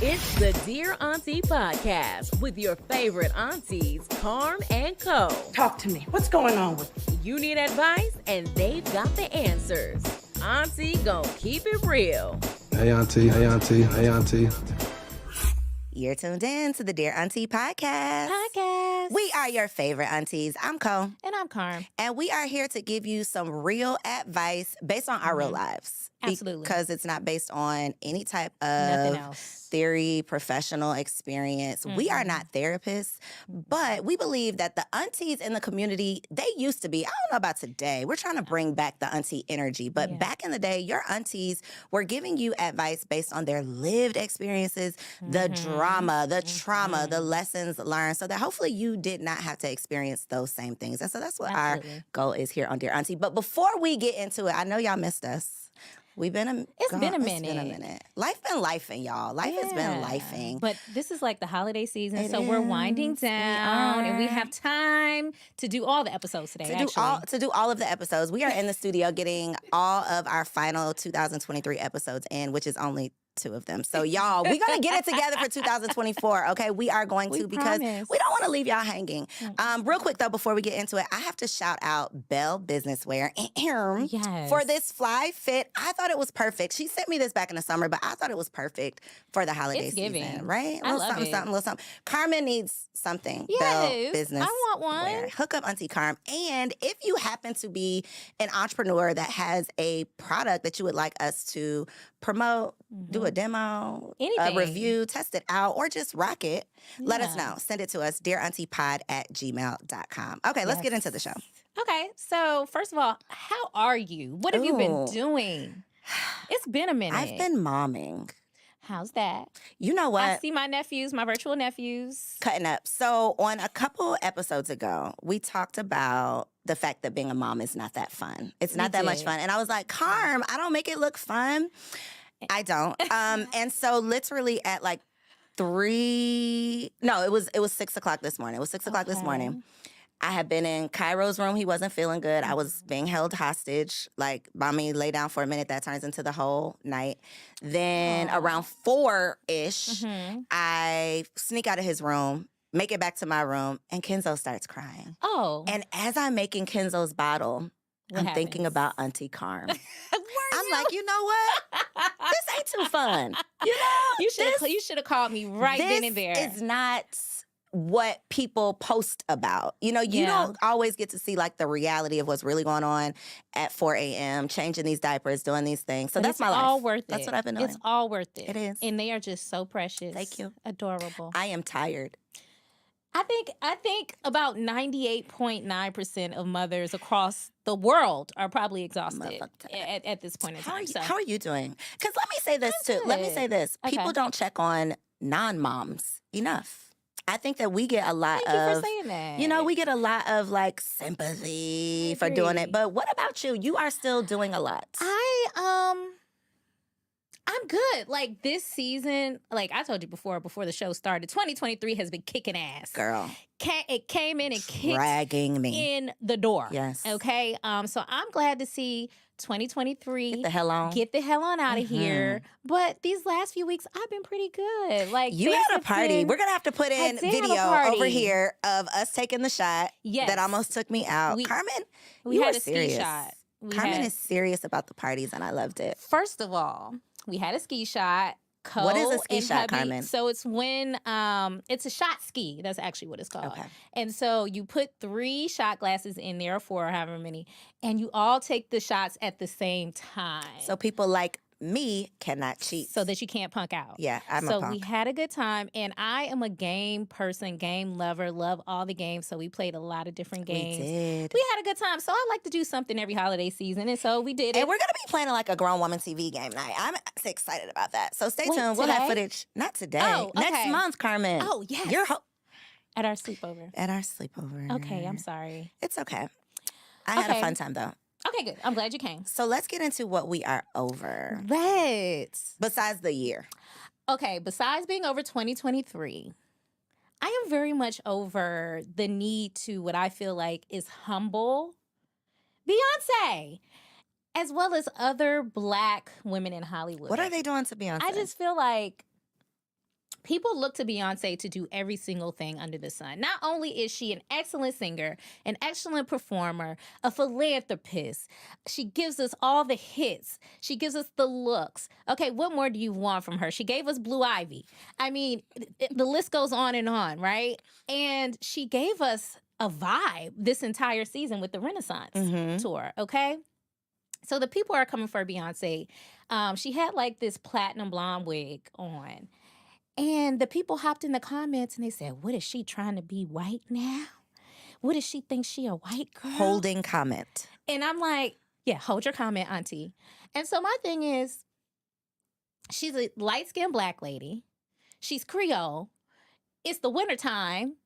It's the Dear Aunty Podcast with your favorite aunties, Carm and Koe. Talk to me. What's going on with you? You need advice, and they've got the answers. Auntie gon' keep it real. Hey, Auntie. Hey, Auntie. Hey, Auntie. You're tuned in to the Dear Aunty Podcast. We are your favorite aunties. I'm Koe. And I'm Carm. And we are here to give you some real advice based on our real lives. Absolutely. Because it's not based on any type Nothing of else. theory, professional experience. We are not therapists, but we believe that the aunties in the community, they used to be, I don't know about today. We're trying to bring back the auntie energy. But back in the day, your aunties were giving you advice based on their lived experiences, the drama, the trauma, the lessons learned, so that hopefully you did not have to experience those same things. And so that's what our goal is here on Dear Auntie. But before we get into it, I know y'all missed us. It's been a minute. Life Been lifing, y'all. Life has been lifing. But this is like the holiday season, It so we're winding is. We down, and we are. have time to do all the episodes today. To do all of the episodes. We are in the studio getting all of our final 2023 episodes in, which is only 2 of them. So y'all, we're going to get it together for 2024, okay? We are going to because promise. we don't want to leave y'all hanging. Real quick, though, before we get into it, I have to shout out Belle Businesswear Yes. for this fly fit. I thought it was perfect. She sent me this back in the summer, but I thought it was perfect for the holiday It's season, giving. right? I love something, it. something, little something. Carmen needs something. Belle Yes, Business. I want one. wear. Hook up Auntie Carm. And if you happen to be an entrepreneur that has a product that you would like us to promote, do a demo, a Anything. review, test it out, or just rock it, let us Yeah. know. Send it to us, dearauntipod@gmail.com. Okay, let's get into the show. Okay, so first of all, how are you? What have you been Ooh. doing? It's been a minute. I've been momming. How's that? You know what? I see my nephews, my virtual nephews. Cutting up. So on a couple episodes ago, we talked about the fact that being a mom is not that fun. It's not that much did. fun. And I was like, Carm, I don't make it look fun. I don't. And so literally at like 3, no, it was 6 o'clock this morning. It was 6 o'clock this morning. I had been in Cairo's room. He wasn't feeling good. I was being held hostage. Like, mommy lay down for a minute. That turns into the whole night. Then around 4-ish, I sneak out of his room, make it back to my room, and Kenzo starts crying. Oh. And as I'm making Kenzo's bottle, What I'm thinking happens? about Auntie Carm. I'm like, you know what? This ain't too fun. You know, You should have called me right then and there. This is not what people post about. You know, you Yeah. don't always get to see like the reality of what's really going on at 4 a.m., changing these diapers, doing these things. So But that's it's my life. all worth it. That's what I've been doing. It's all worth it. It is. And they are just so precious. Thank you. Adorable. I am tired. I think about 98.9% of mothers across the world are probably exhausted at this point in How are time. you, So how are you doing? Because let me say this too. Let me good. say this. Okay. People don't check on non-moms enough. I think that we get a lot thank you of, for saying that. you know, we get a lot of like sympathy for doing it. agree. But what about you? You are still doing a lot. I'm good. Like this season, like I told you before the show started, 2023 has been kicking ass. Girl, It came in and kicked dragging me. in the door. Yes. Okay. So I'm glad to see 2023 Get the hell on. get the hell on out of here. But these last few weeks, I've been pretty good. Like You things had a have party. been- We're going to have to put in did have a video party. over here of us taking the shot Yes. that almost took me out. We- Carmen, we you had were a ski serious. shot. We Carmen had- is serious about the parties, and I loved it. First of all, we had a ski shot. What is a Koe ski and shot, hubby- Carmen? So it's when it's a shot ski. That's actually what it's called. Okay. And so you put 3 shot glasses in there, or 4, or however many, and you all take the shots at the same time. So people like me cannot cheat. So that you can't punk out. Yeah, I'm so a punk. we had a good time, and I am a game person, game lover, love all the games. So we played a lot of different games. We did. We had a good time. So I like to do something every holiday season, and so we did it. And we're going to be playing like a grown woman TV game night. I'm so excited about that. So stay tuned. We'll have today? footage. Not today. Oh, Next okay. month, Carmen. Oh, yes. You're At our sleepover. at our sleepover. Okay, I'm sorry. It's okay. I had a Okay. fun time, though. Okay, good. I'm glad you came. So let's get into what we are over. Let's. Besides the year. Okay, besides being over 2023, I am very much over the need to what I feel like is humble Beyonce, as well as other Black women in Hollywood. What are they doing to Beyonce? I just feel like People look to Beyonce to do every single thing under the sun. Not only is she an excellent singer, an excellent performer, a philanthropist, she gives us all the hits. She gives us the looks. Okay, what more do you want from her? She gave us Blue Ivy. I mean, the list goes on, right? And she gave us a vibe this entire season with the Renaissance tour, okay? So the people are coming for Beyonce. She had like this platinum blonde wig on. And the people hopped in the comments and they said, what is she trying to be white now? What does she think she a white girl? Holding comment. And I'm like, yeah, hold your comment, auntie. And so my thing is, she's a light-skinned Black lady. She's Creole. It's the wintertime.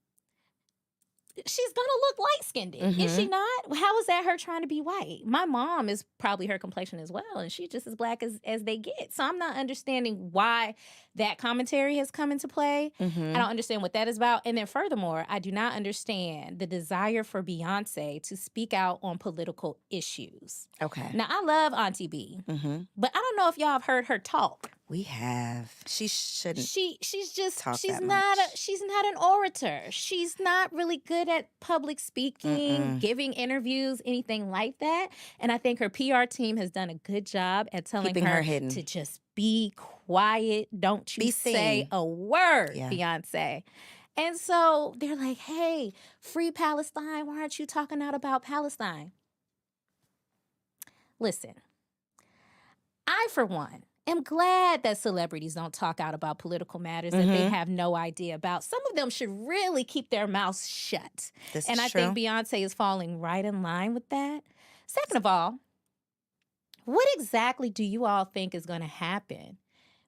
She's going to look light-skinned. Is she not? How is that her trying to be white? My mom is probably her complexion as well, and she's just as Black as they get. So I'm not understanding why that commentary has come into play. I don't understand what that is about. And then furthermore, I do not understand the desire for Beyonce to speak out on political issues. Okay. Now, I love Auntie B, but I don't know if y'all have heard her talk. We have. She shouldn't. She's just talk she's that not much. she's not an orator. She's not really good at public speaking, giving interviews, anything like that. And I think her PR team has done a good job at telling Keeping her hidden. to just be quiet. Don't you Be say seen. a word, Yeah. Beyonce. And so they're like, hey, free Palestine. Why aren't you talking out about Palestine? Listen, I, for one, am glad that celebrities don't talk out about political matters that they have no idea about. Some of them should really keep their mouths shut. This And is I true. think Beyonce is falling right in line with that. Second of all, what exactly do you all think is going to happen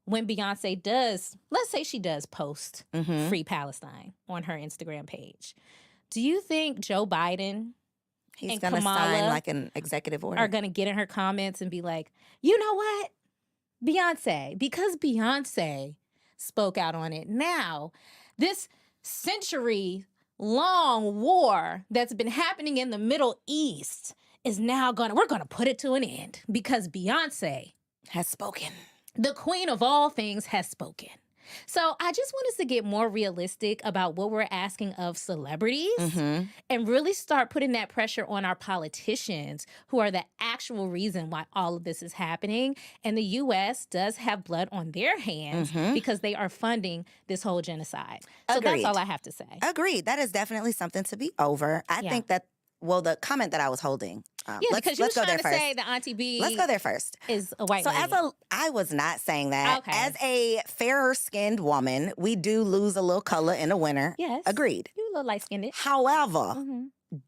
when Beyonce does, let's say she does post Free Palestine on her Instagram page? Do you think Joe Biden He's and going to sign Kamala like an executive order. are going to get in her comments and be like, you know what? Beyonce, because Beyonce spoke out on it. Now, this century-long war that's been happening in the Middle East is now we're gonna put it to an end because Beyonce, Has spoken. the queen of all things, has spoken. So I just want us to get more realistic about what we're asking of celebrities and really start putting that pressure on our politicians who are the actual reason why all of this is happening. And the U.S. does have blood on their hands because they are funding this whole genocide. So Agreed. that's all I have to say. Agreed. That is definitely something to be over. I think that, well, the comment that I was holding. Because you was go trying there to first. say that Auntie B Let's go there first. is a white So lady. I was not saying that. Okay. As a fairer-skinned woman, we do lose a little color in the winter. Yes. Agreed. You a little light-skinned. However,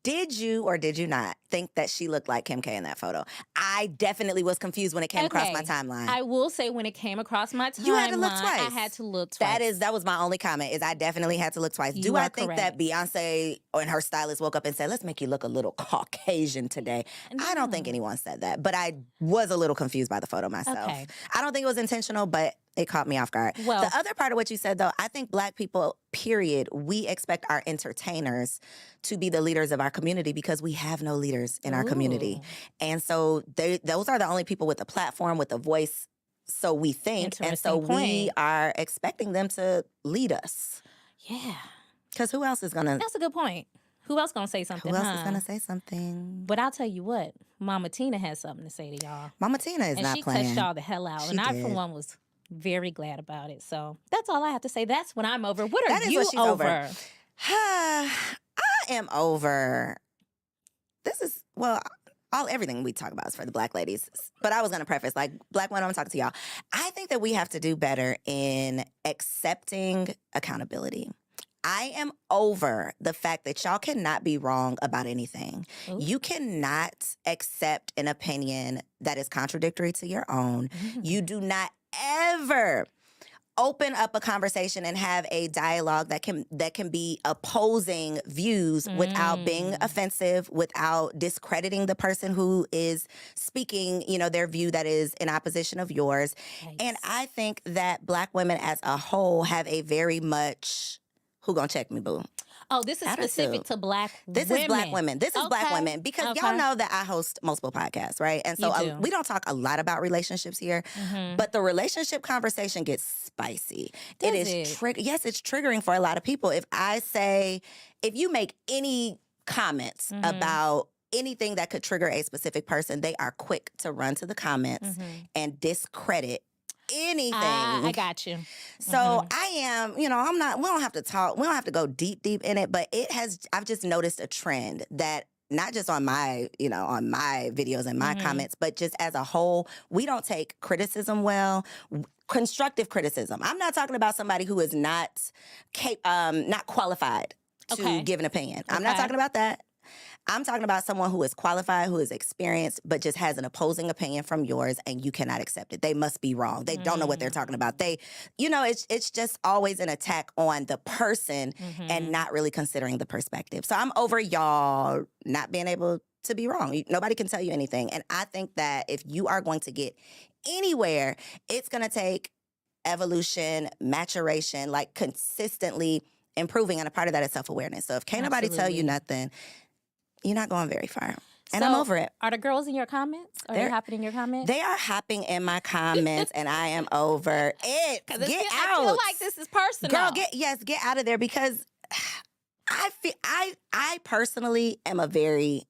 did you or did you not think that she looked like Kim K in that photo? I definitely was confused when it came across my timeline. I will say when it came across my timeline, You had to look twice. I had to look twice. That was my only comment, is I definitely had to look twice. Do You I are think correct. that Beyonce and her stylist woke up and said, let's make you look a little Caucasian today? I don't think anyone said that, but I was a little confused by the photo myself. Okay. I don't think it was intentional, but it caught me off guard. Well- the other part of what you said, though, I think Black people, period, we expect our entertainers to be the leaders of our community because we have no leaders in our community. And so those are the only people with a platform, with a voice, so we think. And so Interesting we point. are expecting them to lead us. Yeah. Because who else is going to... That's a good point. Who else gonna say something? Who else is going to say something? But I'll tell you what, Mama Tina has something to say to y'all. Mama Tina is And not she playing. touched y'all the hell out. She And I, for did. one, was very glad about it. So that's all I have to say. That's what I'm over. What are That is you what she's over. I am over. This is, well, everything we talk about is for the Black ladies. But I was going to preface, like, Black women, I'm talking to y'all. I think that we have to do better in accepting accountability. I am over the fact that y'all cannot be wrong about anything. Ooh. You cannot accept an opinion that is contradictory to your own. You do not ever open up a conversation and have a dialogue that can be opposing views without being offensive, without discrediting the person who is speaking, their view that is in opposition of yours. Nice. And I think that Black women as a whole have a very much, who gonna check me, boo? Oh, this is specific to Black women. This is Black women. This is Black women. Because y'all know that I host multiple podcasts, right? And so we don't talk a lot about relationships here, but the relationship conversation gets spicy. Yes, it's triggering for a lot of people. If you make any comments about anything that could trigger a specific person, they are quick to run to the comments and discredit anything. I got you. So I am, we don't have to talk, we don't have to go deep in it, but I've just noticed a trend that not just on my, on my videos and my comments, but just as a whole, we don't take criticism well. Constructive criticism. I'm not talking about somebody who is not qualified to give an opinion. I'm not talking about that. I'm talking about someone who is qualified, who is experienced, but just has an opposing opinion from yours, and you cannot accept it. They must be wrong. They don't know what they're talking about. It's just always an attack on the person and not really considering the perspective. So I'm over y'all not being able to be wrong. Nobody can tell you anything. And I think that if you are going to get anywhere, it's going to take evolution, maturation, like consistently improving. And a part of that is self-awareness. So if can't nobody tell you nothing, you're not going very far. And I'm over it. Are the girls in your comments? Are they hopping in your comments? They are hopping in my comments, and I am over it. Get out. I feel like this is personal. Girl, get out of there, because I personally am a very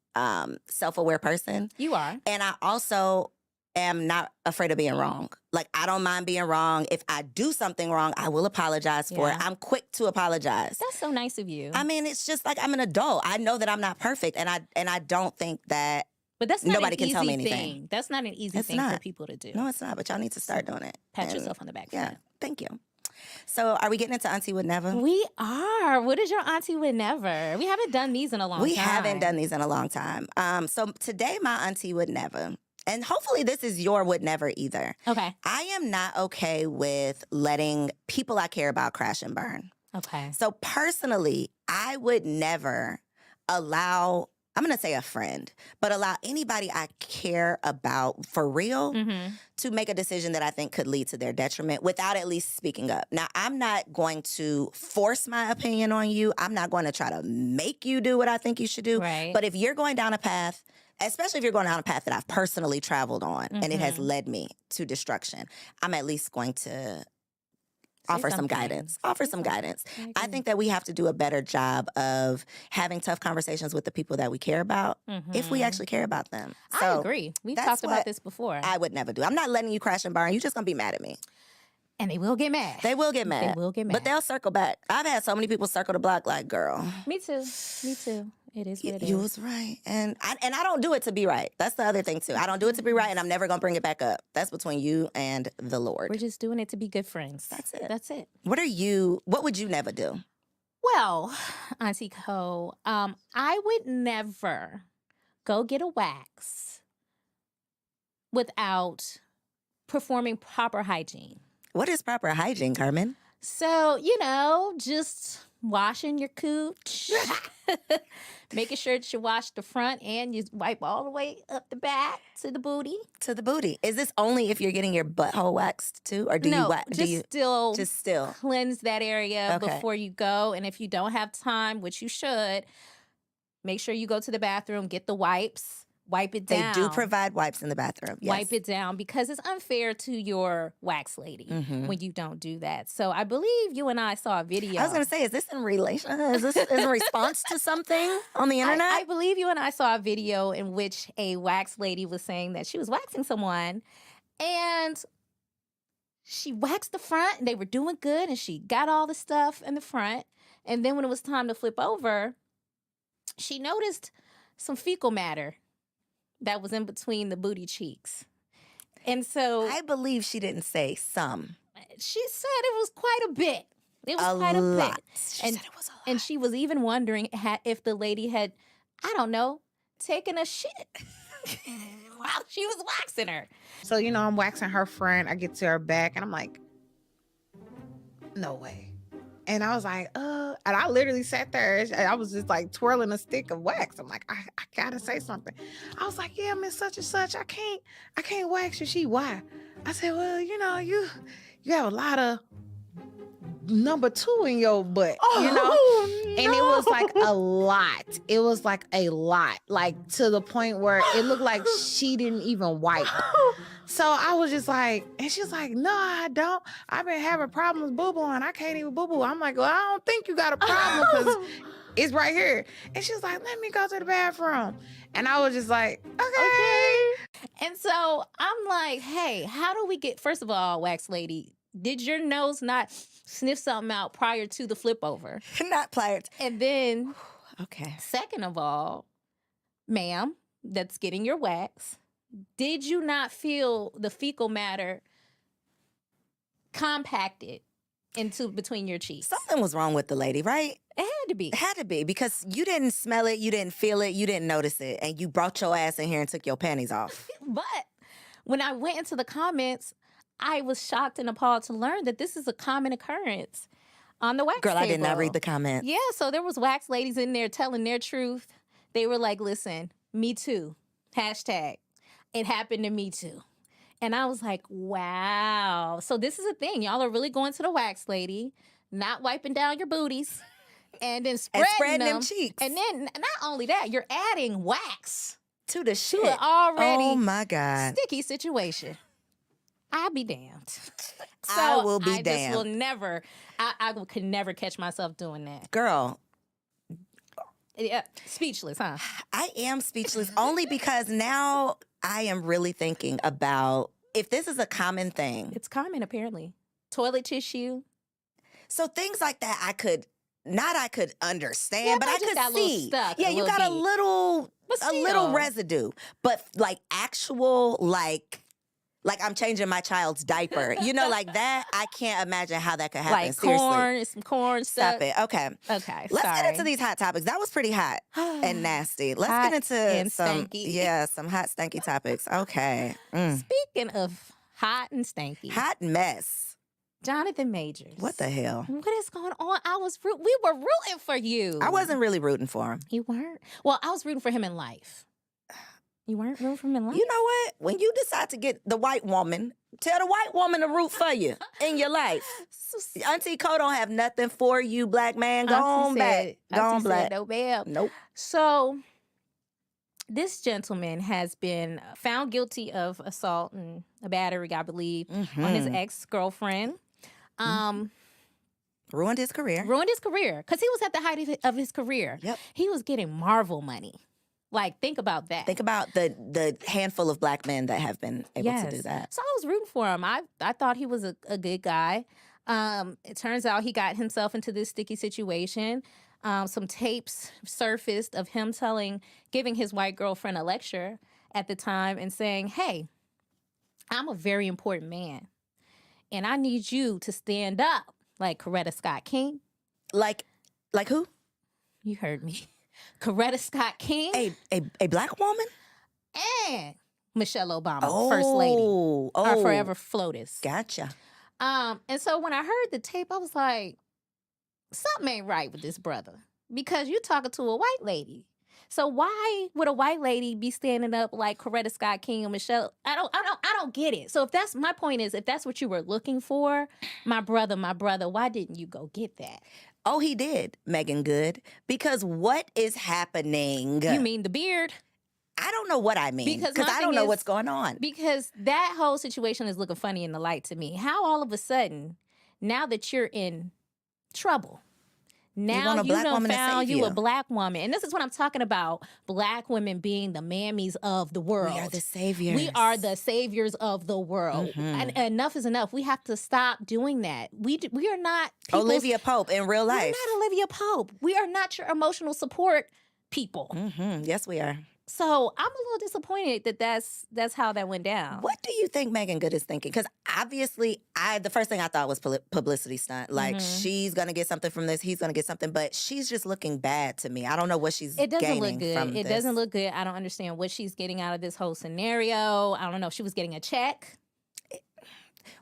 self-aware person. You are. And I also am not afraid of being wrong. Like, I don't mind being wrong. If I do something wrong, I will apologize for it. I'm quick to apologize. That's so nice of you. I mean, it's just like I'm an adult. I know that I'm not perfect, and I don't think that but that's not nobody an can easy tell me anything. Thing. That's not an easy thing for people to do. No, it's not, but y'all need to start doing it. Pat yourself on the back for that. Thank you. So are we getting into Auntie Would Never? We are. What is your Auntie Would Never? We haven't done these in a long time. We haven't done these in a long time. So today, my Auntie Would Never. And hopefully this is your would never either. Okay. I am not okay with letting people I care about crash and burn. Okay. So personally, I would never allow, I'm going to say a friend, but allow anybody I care about for real to make a decision that I think could lead to their detriment without at least speaking up. Now, I'm not going to force my opinion on you. I'm not going to try to make you do what I think you should do. Right. But if you're going down a path, especially if you're going down a path that I've personally traveled on and it has led me to destruction, I'm at least going to offer some guidance. I think that we have to do a better job of having tough conversations with the people that we care about if we actually care about them. So I agree. We've talked about this before. I would never do. I'm not letting you crash and burn. You're just going to be mad at me. And they will get mad. They will get mad. But they'll circle back. I've had so many people circle the block like, girl. Me too. It is what it is. You was right. And I don't do it to be right. That's the other thing, too. I don't do it to be right, and I'm never going to bring it back up. That's between you and the Lord. We're just doing it to be good friends. That's it. What would you never do? Well, Auntie Koe, I would never go get a wax without performing proper hygiene. What is proper hygiene, Carmen? So, just washing your cooch, making sure that you wash the front and you wipe all the way up the back to the booty. To the booty. Is this only if you're getting your butthole waxed too, or do you just still cleanse that area before you go? And if you don't have time, which you should, make sure you go to the bathroom, get the wipes. Wipe it down. They do provide wipes in the bathroom. Yes. Wipe it down, because it's unfair to your wax lady when you don't do that. So I believe you and I saw a video. I was going to say, is this in relation? Is this in response to something on the internet? I believe you and I saw a video in which a wax lady was saying that she was waxing someone, and she waxed the front, and they were doing good, and she got all the stuff in the front. And then when it was time to flip over, she noticed some fecal matter that was in between the booty cheeks. And so I believe she didn't say some. She said it was quite a bit. It was quite a bit. She said it was a lot. And she was even wondering if the lady had, I don't know, taken a shit while she was waxing her. So, I'm waxing her front. I get to her back and I'm like, no way. And I was like, and I literally sat there and I was just like twirling a stick of wax. I'm like, I gotta say something. I was like, yeah, Miss such and such, I can't wax you. She, why? I said, well, you have a lot of number 2 in your butt. And it was like a lot. It was like a lot. Like to the point where it looked like she didn't even wipe. So I was just like, and she's like, no, I don't. I've been having problems boo-booing. I can't even boo-boo. I'm like, well, I don't think you got a problem because it's right here. And she was like, let me go to the bathroom. And I was just like, okay. And so I'm like, hey, how do we get, first of all, wax lady, did your nose not sniff something out prior to the flip over? Not prior to. And then, Okay. second of all, ma'am, that's getting your wax, did you not feel the fecal matter compacted into between your cheeks? Something was wrong with the lady, right? It had to be. It had to be because you didn't smell it, you didn't feel it, you didn't notice it, and you brought your ass in here and took your panties off. But when I went into the comments, I was shocked and appalled to learn that this is a common occurrence on the wax Girl, I did not table. read the comments. Yeah, so there was wax ladies in there telling their truth. They were like, listen, me too. Hashtag, it happened to me too. And I was like, wow. So this is a thing. Y'all are really going to the wax lady, not wiping down your booties, and then spreading them cheeks. And then not only that, you're adding wax To the to shit. an already Oh my God. sticky situation. I'll be damned. So I will be I just damned. will never, I could never catch myself doing that. Girl, Yeah, speechless, huh? I am speechless only because now I am really thinking about if this is a common thing. It's common, apparently. Toilet tissue. So things like that I could understand, Yeah, but but I just got could a little see. stuck, Yeah, a you little got a bit. little But a little still. residue. But like actual like I'm changing my child's diaper. You know, like that, I can't imagine how that could happen. Like Seriously. corn, some corn Stop stuff. it. Okay. Okay, Let's sorry. get into these hot topics. That was pretty hot and nasty. Let's Hot get into and some stanky. some hot stanky topics. Okay. Speaking of hot and stanky, Hot mess. Jonathan Majors. What the hell? What is going on? We were rooting for you. I wasn't really rooting for him. You weren't? Well, I was rooting for him in life. You weren't rooting for him in life? You know what? When you decide to get the white woman, tell the white woman to root for you in your life. Auntie Koe don't have nothing for you, black man. Go on back. Go on black. No, babe. Nope. So, this gentleman has been found guilty of assault and a battery, I believe, on his ex-girlfriend. Ruined his career. Ruined his career because he was at the height of his career. Yep. He was getting Marvel money. Like, think about that. Think about the handful of black men that have been able to do that. So I was rooting for him. I thought he was a good guy. It turns out he got himself into this sticky situation. Some tapes surfaced of him giving his white girlfriend a lecture at the time and saying, hey, I'm a very important man. And I need you to stand up like Coretta Scott King. Like who? You heard me. Coretta Scott King. A black woman? And Michelle Obama, First Lady. Our forever FLOTUS. Gotcha. And so when I heard the tape, I was like, something ain't right with this brother. Because you're talking to a white lady. So why would a white lady be standing up like Coretta Scott King and Michelle? I don't get it. So if that's my point is, if that's what you were looking for, my brother, why didn't you go get that? Oh, he did, Megan Good. Because what is happening? You mean the beard? I don't know what I mean. Because Because my I thing don't know is- what's going on. Because that whole situation is looking funny in the light to me. How all of a sudden, now that you're in trouble, now want a you black done woman to found save you you. a black woman. And this is what I'm talking about. Black women being the mammies of the world. We are the saviors. We are the saviors of the world. And enough is enough. We have to stop doing that. We are not people's- Olivia Pope in real We're life. not Olivia Pope. We are not your emotional support people. Yes, we are. So I'm a little disappointed that that's how that went down. What do you think Megan Good is thinking? Because obviously, the first thing I thought was publicity stunt. Like, she's going to get something from this, he's going to get something. But she's just looking bad to me. I don't know what she's It doesn't gaining look good. from It this. doesn't look good. I don't understand what she's getting out of this whole scenario. I don't know if she was getting a check.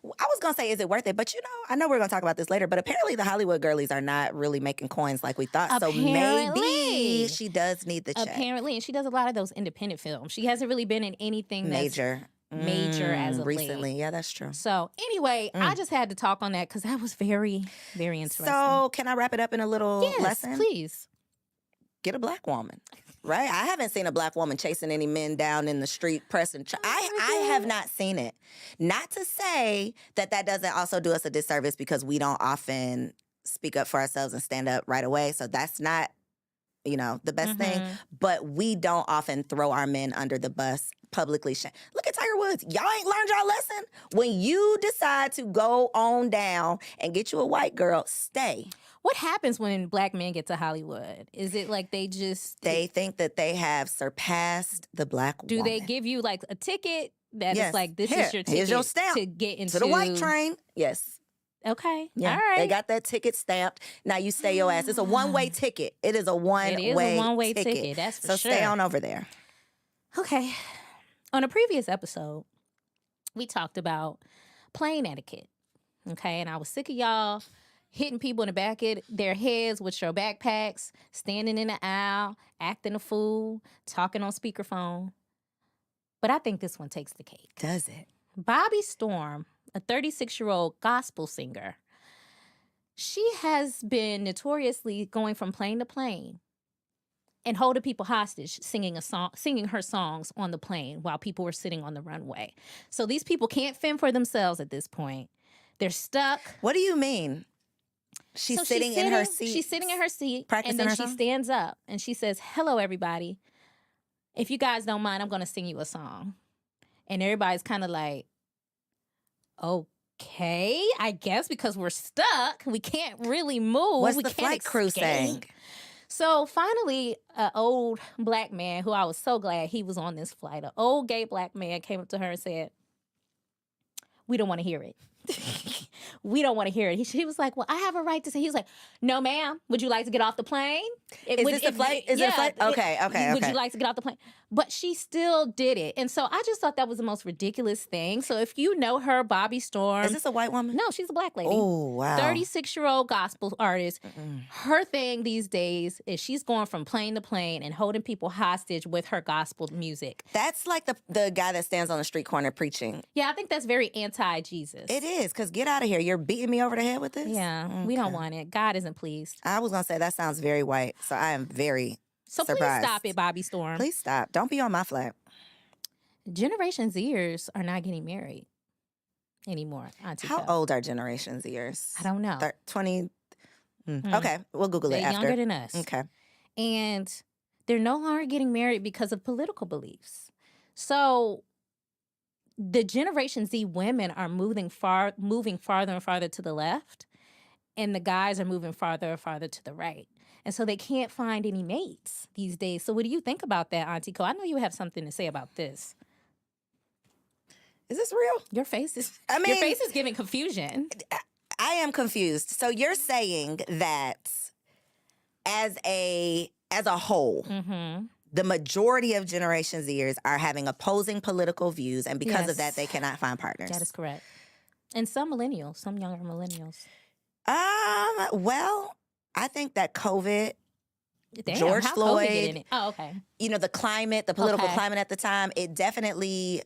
I was going to say, is it worth it? But, I know we're going to talk about this later, but apparently the Hollywood girlies are not really making coins like we thought. So Apparently. maybe she does need the check. Apparently, and she does a lot of those independent films. She hasn't really been in anything that's Major. major as of recently. late. Yeah, that's true. So anyway, I just had to talk on that because that was very, very interesting. So can I wrap it up in a little yes, lesson? please. Get a black woman. Right? I haven't seen a black woman chasing any men down in the street pressing. I have not seen it. Not to say that doesn't also do us a disservice because we don't often speak up for ourselves and stand up right away. So that's not, the best thing. But we don't often throw our men under the bus publicly. Look at Tiger Woods. Y'all ain't learned y'all lesson? When you decide to go on down and get you a white girl, stay. What happens when black men get to Hollywood? Is it like they think that they have surpassed the black do woman? they give you like a ticket that Yes. is like this Here, is your ticket here's your stamp to get into to the white train? Yes. Okay. Yeah. All right. They got that ticket stamped. Now you stay your ass. It's a one-way ticket. It is a one-way ticket. That's for so sure. stay on over there. Okay. On a previous episode, we talked about plane etiquette. Okay, and I was sick of y'all hitting people in the back of their heads with your backpacks, standing in the aisle, acting a fool, talking on speakerphone. But I think this one takes the cake. Does it? Bobby Storm, a 36-year-old gospel singer, she has been notoriously going from plane to plane and holding people hostage, singing her songs on the plane while people were sitting on the runway. So these people can't fend for themselves at this point. They're stuck. What do you mean? She's sitting in her seat. She's sitting in her seat, practicing and then her she song? stands up and she says, "Hello, everybody. If you guys don't mind, I'm going to sing you a song." And everybody's kind of like, "Okay, I guess because we're stuck, we can't really move. What's we the can't flight crew escape." saying? So finally, an old black man who I was so glad he was on this flight, an old gay black man came up to her and said, "We don't want to hear it." We don't want to hear it. He was like, "Well, I have a right to say." He was like, "No, ma'am. Would you like to get off the plane?" Is this a flight? Is it a flight? Okay. Would you like to get off the plane? But she still did it. And so I just thought that was the most ridiculous thing. So if you know her, Bobby Storm. Is this a white woman? No, she's a black lady. Oh, wow. 36-year-old gospel artist. Her thing these days is she's going from plane to plane and holding people hostage with her gospel music. That's like the guy that stands on the street corner preaching. Yeah, I think that's very anti-Jesus. It is, because get out of here. You're beating me over the head with this? Yeah, we don't want it. God isn't pleased. I was going to say that sounds very white, so I am very So surprised. please stop it, Bobby Storm. Please stop. Don't be on my flag. Generation Zers are not getting married anymore. Auntie How Koe. old are Generation Zers? I don't know. 20? Okay, we'll Google They're it after. younger than us. Okay. And they're no longer getting married because of political beliefs. So the Generation Z women are moving farther and farther to the left, and the guys are moving farther and farther to the right. And so they can't find any mates these days. So what do you think about that, Auntie Koe? I know you have something to say about this. Is this real? Your face is I your mean- face is giving confusion. I am confused. So you're saying that as a whole, Mm-hmm. the majority of Generation Zers are having opposing political views, and because of Yes. that, they cannot find partners. That is correct. And some millennials, some younger millennials. Well, I think that COVID, Damn, George how Floyd, COVID in it? Oh, okay. the climate, the political Okay. climate at the time, it definitely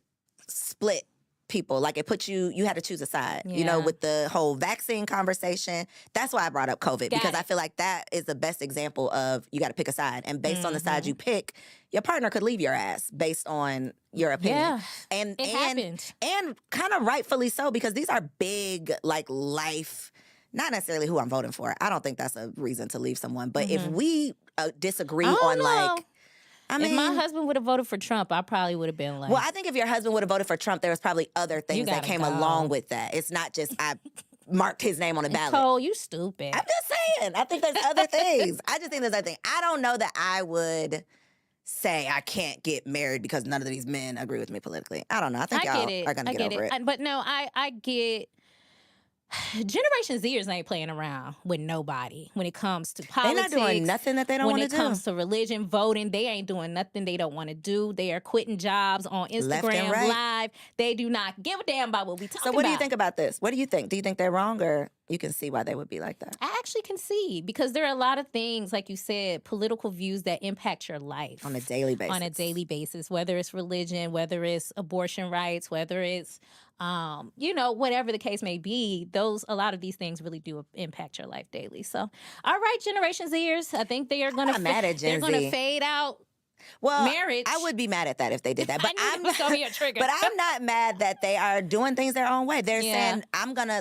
split people. Like it put you had to choose a side, Yeah. with the whole vaccine conversation. That's why I brought up COVID, because it. I feel like that is the best example of you got to pick a side. And based on the side Mm-hmm. you pick, your partner could leave your ass based on your opinion. Yeah, And it happened. And kind of rightfully so, because these are big, like, life, not necessarily who I'm voting for. I don't think that's a reason to leave someone. But if we disagree I don't on, know. like, I mean, if my husband would have voted for Trump, I probably would have been like, well, I think if your husband would have voted for Trump, there was probably other things that gotta came go. along with that. It's not just I marked his name on the ballot. Cole, you stupid. I'm just saying. I think there's other things. I just think there's other things. I don't know that I would say I can't get married because none of these men agree with me politically. I don't know. I think I y'all get it. are going to I get get over it. But no, I get Generation Zers ain't playing around with nobody when it comes to politics. They're not doing nothing that they don't want to do. When it comes to religion, voting, they ain't doing nothing they don't want to do. They are quitting jobs on Instagram Live. They do not give a damn about what we talking about. So what do you think about this? What do you think? Do you think they're wrong, or you can see why they would be like that? I actually can see, because there are a lot of things, like you said, political views that impact your life. On a daily basis. On a daily basis, whether it's religion, whether it's abortion rights, whether it's whatever the case may be, a lot of these things really do impact your life daily. So, all right, Generation Zers, I think they are going to fade out. Well, marriage. I would be mad at that if they did that. But I'm not mad that they are doing things their own way. They're saying,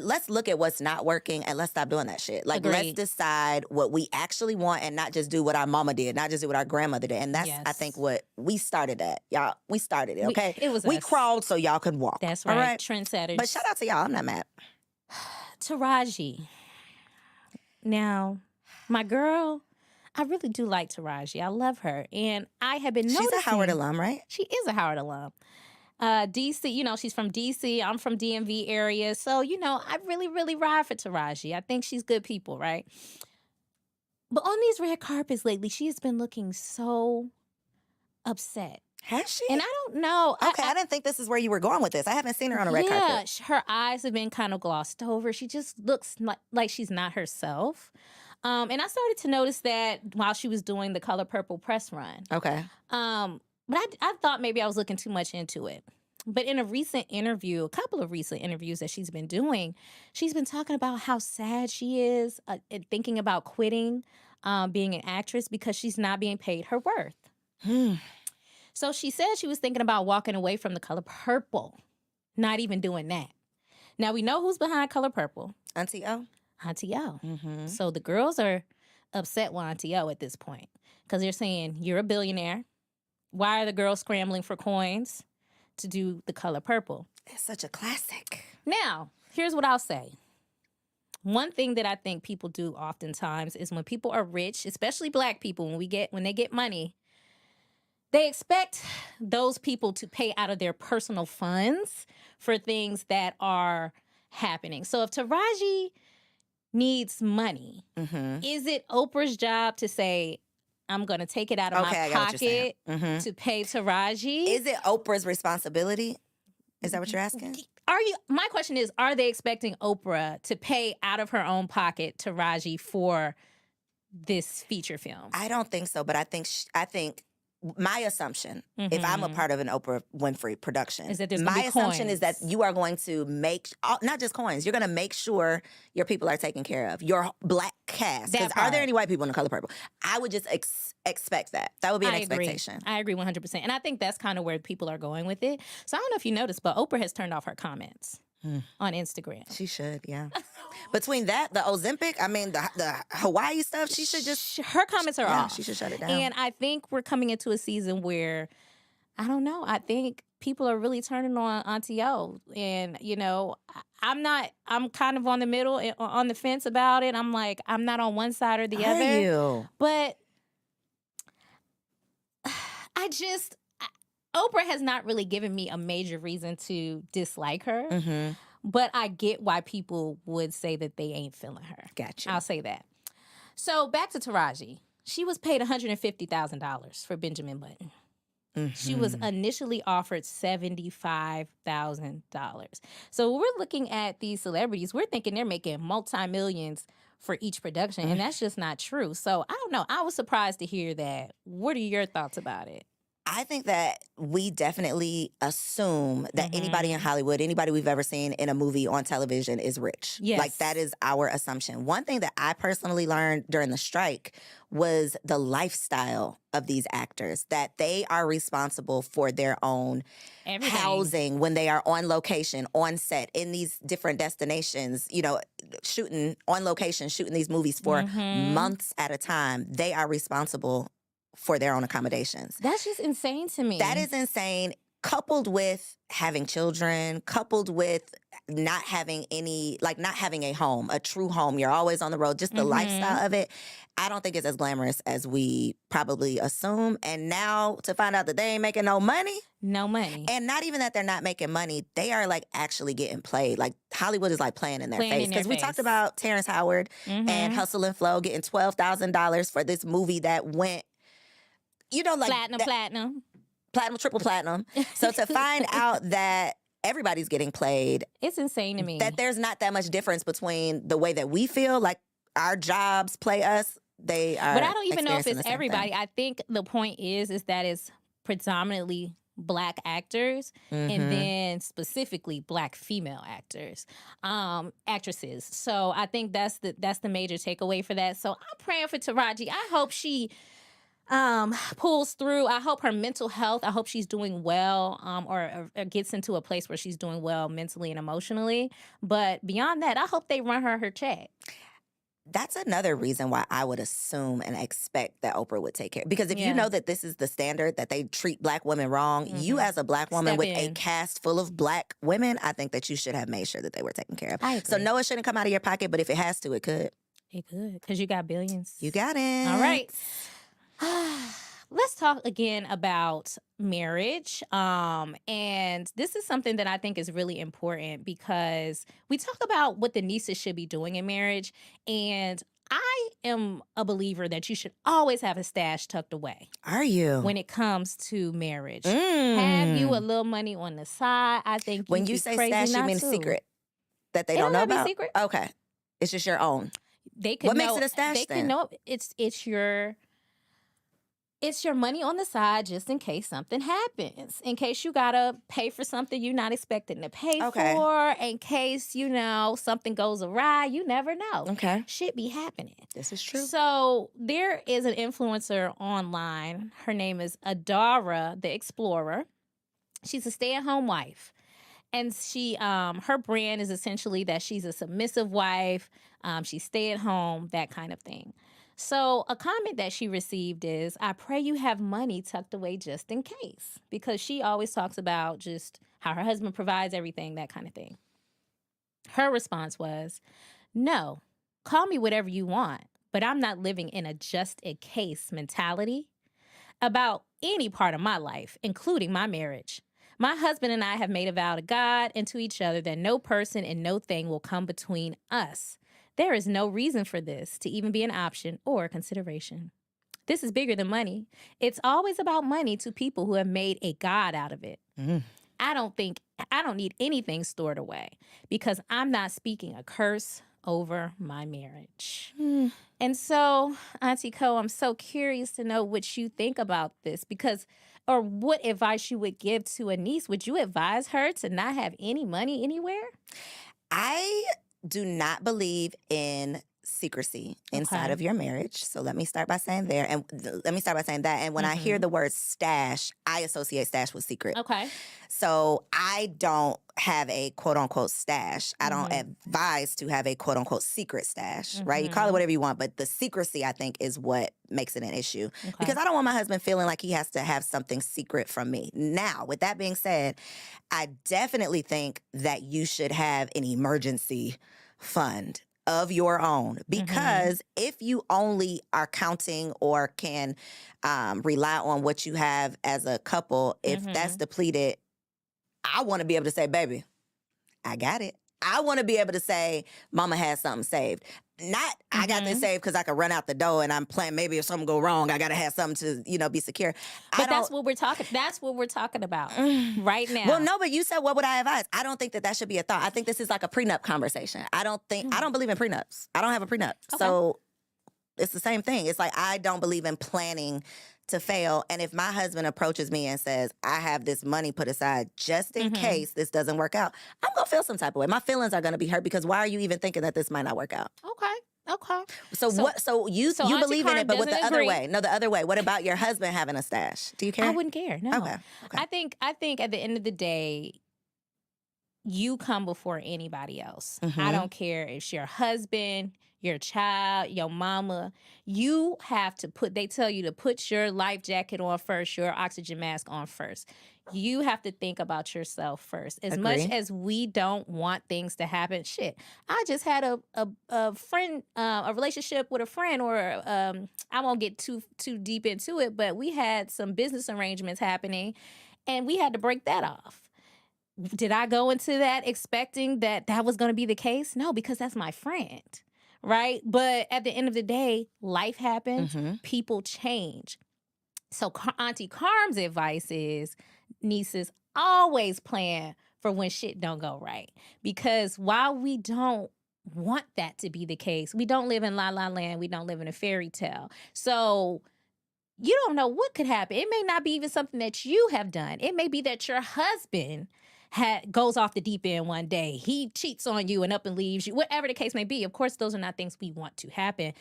let's look at what's not working and let's stop doing that shit. Like, let's decide what we actually want and not just do what our mama did, not just do what our grandmother did. And that's, I think, what we started at. Y'all, we started it, okay? We crawled so y'all could walk. That's right. All right? Trendsetters. But shout out to y'all. I'm not mad. Taraji. Now, my girl, I really do like Taraji. I love her. And I have been noticing. She's a Howard alum, right? She is a Howard alum. DC, she's from DC. I'm from DMV area. So, I really, really ride for Taraji. I think she's good people, right? But on these red carpets lately, she has been looking so upset. Has she? And I don't know. Okay, I didn't think this is where you were going with this. I haven't seen her on a red carpet. Yeah, her eyes have been kind of glossed over. She just looks like she's not herself. And I started to notice that while she was doing the Color Purple press run. Okay. But I thought maybe I was looking too much into it. But in a couple of recent interviews that she's been doing, she's been talking about how sad she is and thinking about quitting being an actress because she's not being paid her worth. So she said she was thinking about walking away from the Color Purple, not even doing that. Now, we know who's behind Color Purple. Auntie O. Auntie O. Mm-hmm. So the girls are upset with Auntie O at this point because they're saying, you're a billionaire. Why are the girls scrambling for coins to do the Color Purple? It's such a classic. Now, here's what I'll say. One thing that I think people do oftentimes is when people are rich, especially Black people, when they get money, they expect those people to pay out of their personal funds for things that are happening. So if Taraji needs money, is it Oprah's job to say, I'm going to take it out of my pocket to pay Taraji? Is it Oprah's responsibility? Is that what you're asking? My question is, are they expecting Oprah to pay out of her own pocket Taraji for this feature film? I don't think so, but I think my assumption, if I'm a part of an Oprah Winfrey production, is that there's my assumption coins. is that you are going to make, not just coins, you're going to make sure your people are taken care of, your Black cast. Because are there any white people in the Color Purple? I would just expect that. That would be an expectation. I agree 100%. And I think that's kind of where people are going with it. So I don't know if you noticed, but Oprah has turned off her comments on Instagram. She should, yeah. Between that, the Ozempic, the Hawaii stuff, she should just... Her comments are off. She should shut it down. And I think we're coming into a season where, I don't know, I think people are really turning on Auntie O. And, I'm kind of on the middle, on the fence about it. I'm like, I'm not on one side or the other. Are you? But Oprah has not really given me a major reason to dislike her. But I get why people would say that they ain't feeling her. Gotcha. I'll say that. So back to Taraji. She was paid $150,000 for Benjamin Button. She was initially offered $75,000. So we're looking at these celebrities. We're thinking they're making multi-millions for each production, and that's just not true. So I don't know. I was surprised to hear that. What are your thoughts about it? I think that we definitely assume that anybody in Hollywood, anybody we've ever seen in a movie on television is rich. Yes. Like, that is our assumption. One thing that I personally learned during the strike was the lifestyle of these actors, that they are responsible for their own housing when they are on location, on set, in these different destinations, shooting on location, shooting these movies for months at a time. They are responsible for their own accommodations. That's just insane to me. That is insane. coupled with having children, coupled with not having a home, a true home. You're always on the road, just the lifestyle of it. I don't think it's as glamorous as we probably assume. And now to find out that they ain't making no money. No money. And not even that they're not making money, they are like actually getting played. Like Hollywood is like playing in their face. Because we talked about Terrence Howard and Hustle and Flow getting $12,000 for this movie that went, like platinum, triple platinum. So to find out that everybody's getting played, it's insane to me. That there's not that much difference between the way that we feel, like our jobs play us. They are. But I don't even know if it's everybody. Thing. I think the point is that it's predominantly Black actors and then specifically Black female actors, actresses. So I think that's the major takeaway for that. So I'm praying for Taraji. I hope she pulls through. I hope her mental health, I hope she's doing well, or gets into a place where she's doing well mentally and emotionally. But beyond that, I hope they run her check. That's another reason why I would assume and expect that Oprah would take care. Because if you know that this is the standard, that they treat Black women wrong, you as a Black woman with a cast full of Black women, I think that you should have made sure that they were taken care of. I agree. So no, it shouldn't come out of your pocket, but if it has to, it could. It could, because you got billions. You got it. All right. Let's talk again about marriage. And this is something that I think is really important because we talk about what the nieces should be doing in marriage. And I am a believer that you should always have a stash tucked away. Are you? When it comes to marriage. Have you a little money on the side? I think when you say stash, you mean secret? That they don't know about? Secret. Okay. It's just your own. They could what know, makes it a stash they then? Could know it's your money on the side just in case something happens. In case you gotta pay for something you're not expecting to pay for. In case, something goes awry. You never know. Okay. Shit be happening. This is true. So there is an influencer online. Her name is Adara the Explorer. She's a stay-at-home wife. And she, her brand is essentially that she's a submissive wife. She stay at home, that kind of thing. So a comment that she received is, I pray you have money tucked away just in case. Because she always talks about just how her husband provides everything, that kind of thing. Her response was, no, call me whatever you want, but I'm not living in a just in case mentality about any part of my life, including my marriage. My husband and I have made a vow to God and to each other that no person and no thing will come between us. There is no reason for this to even be an option or a consideration. This is bigger than money. It's always about money to people who have made a God out of it. I don't need anything stored away because I'm not speaking a curse over my marriage. And so, Auntie Koe, I'm so curious to know what you think about this or what advice you would give to a niece. Would you advise her to not have any money anywhere? I do not believe in secrecy inside of your marriage. So let me start by saying that. And when I hear the word stash, I associate stash with secret. Okay. So I don't have a quote unquote stash. I don't advise to have a quote unquote secret stash, right? You call it whatever you want, but the secrecy, I think, is what makes it an issue. Because I don't want my husband feeling like he has to have something secret from me. Now, with that being said, I definitely think that you should have an emergency fund of your own, because if you only are counting or can rely on what you have as a couple, if that's depleted, I want to be able to say, baby, I got it. I want to be able to say, mama has something saved. Not, I got this saved because I can run out the door and I'm planning, maybe if something go wrong, I got to have something to, be secure. But that's what we're talking about right now. Well, no, but you said, what would I advise? I don't think that should be a thought. I think this is like a prenup conversation. I don't believe in prenups. I don't have a prenup. Okay. So it's the same thing. It's like, I don't believe in planning to fail. And if my husband approaches me and says, I have this money put aside just in case this doesn't work out, I'm going to feel some type of way. My feelings are going to be hurt because why are you even thinking that this might not work out? Okay. So you believe in it, but with the other way. No, the other way. What about your husband having a stash? Do you care? I wouldn't care. No. Okay. I think at the end of the day, you come before anybody else. I don't care if it's your husband, your child, your mama. You have to they tell you to put your life jacket on first, your oxygen mask on first. You have to think about yourself first. As much as we don't want things to happen, shit. I just had a friend, a relationship with a friend, or I won't get too deep into it, but we had some business arrangements happening, and we had to break that off. Did I go into that expecting that was going to be the case? No, because that's my friend, right? But at the end of the day, life happens, people change. So Auntie Carm's advice is, nieces, always plan for when shit don't go right. Because while we don't want that to be the case, we don't live in La La Land, we don't live in a fairy tale. So you don't know what could happen. It may not be even something that you have done. It may be that your husband goes off the deep end one day. He cheats on you and up and leaves you, whatever the case may be. Of course, those are not things we want to happen,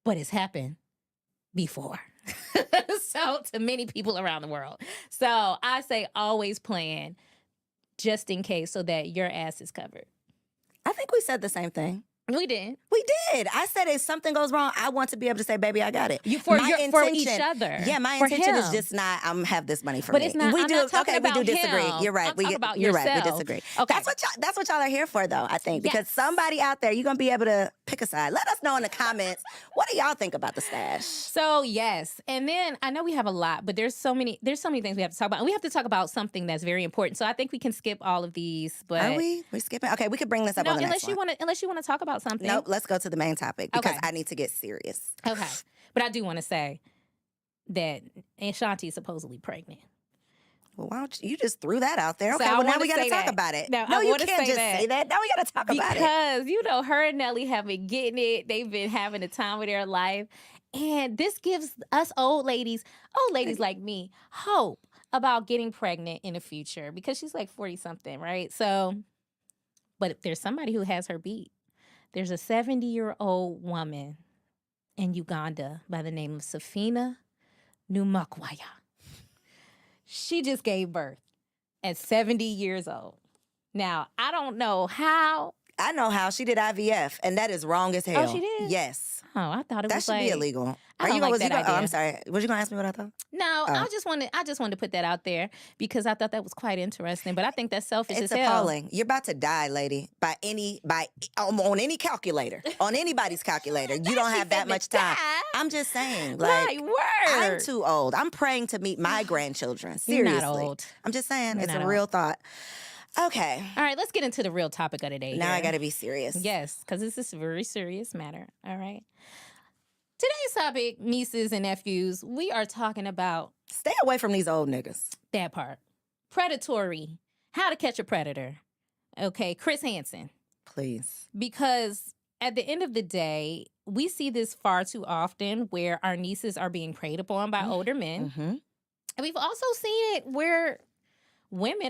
but it's happened before. So to many people around the world. So I say always plan just in case so that your ass is covered. I think we said the same thing. We did. We did. I said if something goes wrong, I want to be able to say, baby, I got it. For each other. Yeah, my intention is just not, I'm have this money for but me. It's not, we I'm do, not talking okay, about we do disagree. him. You're right. I'm talking about you're yourself. right. We disagree. Okay. That's what y'all are here for, though, I think. Because somebody out there, you're going to be able to pick a side. Let us know in the comments, what do y'all think about the stash? So, yes. And then I know we have a lot, but there's so many things we have to talk about. And we have to talk about something that's very important. So I think we can skip all of these. But are we? We're skipping? Okay, we could bring this up on the next one. Unless you want to talk about something. Nope, let's go to the main topic because I need to get serious. Okay. But I do want to say that Ashanti is supposedly pregnant. Well, why don't you just threw that out there? Okay, so well, now we got to talk about it. No, you can't just say that. Now we got to talk about it. Because, her and Nelly have been getting it. They've been having the time of their life. And this gives us old ladies like me, hope about getting pregnant in the future. Because she's like 40-something, right? So, but if there's somebody who has her beat. There's a 70-year-old woman in Uganda by the name of Safina Numakwaya. She just gave birth at 70 years old. Now, I don't know how. I know how. She did IVF, and that is wrong as hell. Oh, she did? Yes. Oh, I thought it was that should be illegal. I don't like that idea. Oh, I'm sorry. Was you going to ask me what I thought? No, I just wanted to put that out there because I thought that was quite interesting. But I think that's selfish as hell. It's appalling. You're about to die, lady, on any calculator, on anybody's calculator. You don't have that much time. I'm just saying, like, I'm too old. I'm praying to meet my grandchildren. Seriously, you're not old. I'm just saying, it's a real thought. Okay. All right, let's get into the real topic of the day. Now I got to be serious. Yes, because this is a very serious matter. All right. Today's topic, nieces and nephews, we are talking about... Stay away from these old niggas. That part. Predatory. How to catch a predator. Okay, Chris Hansen. Please. Because at the end of the day, we see this far too often where our nieces are being preyed upon by older men. Mm-hmm. And we've also seen it where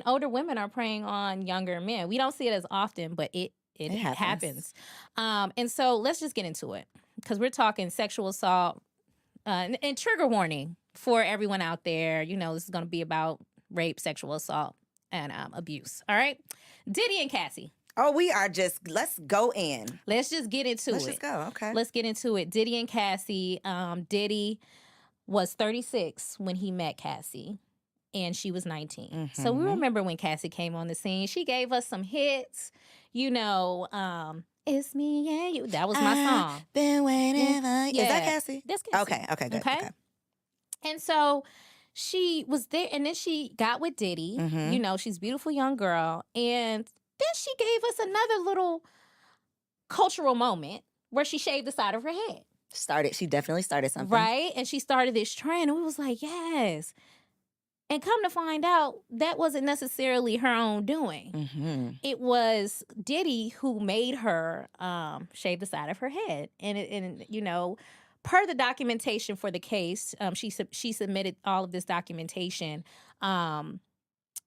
older women are preying on younger men. We don't see it as often, but it happens. And so let's just get into it. Because we're talking sexual assault and trigger warning for everyone out there. This is going to be about rape, sexual assault, and abuse. All right? Diddy and Cassie. Oh, let's go in. Let's just get into it. Let's just go, okay. Let's get into it. Diddy and Cassie. Diddy was 36 when he met Cassie, and she was 19. Mm-hmm. So we remember when Cassie came on the scene. She gave us some hits, It's me and you. That was my song. Been waiting for you. Yeah. Is that Cassie? That's Cassie. Okay, good. Okay. And so she was there, and then she got with Diddy. Mm-hmm. She's a beautiful young girl. And then she gave us another little cultural moment where she shaved the side of her head. She definitely started something. Right? And she started this trend, and we was like, yes. And come to find out, that wasn't necessarily her own doing. Mm-hmm. It was Diddy who made her shave the side of her head. And per the documentation for the case, she submitted all of this documentation.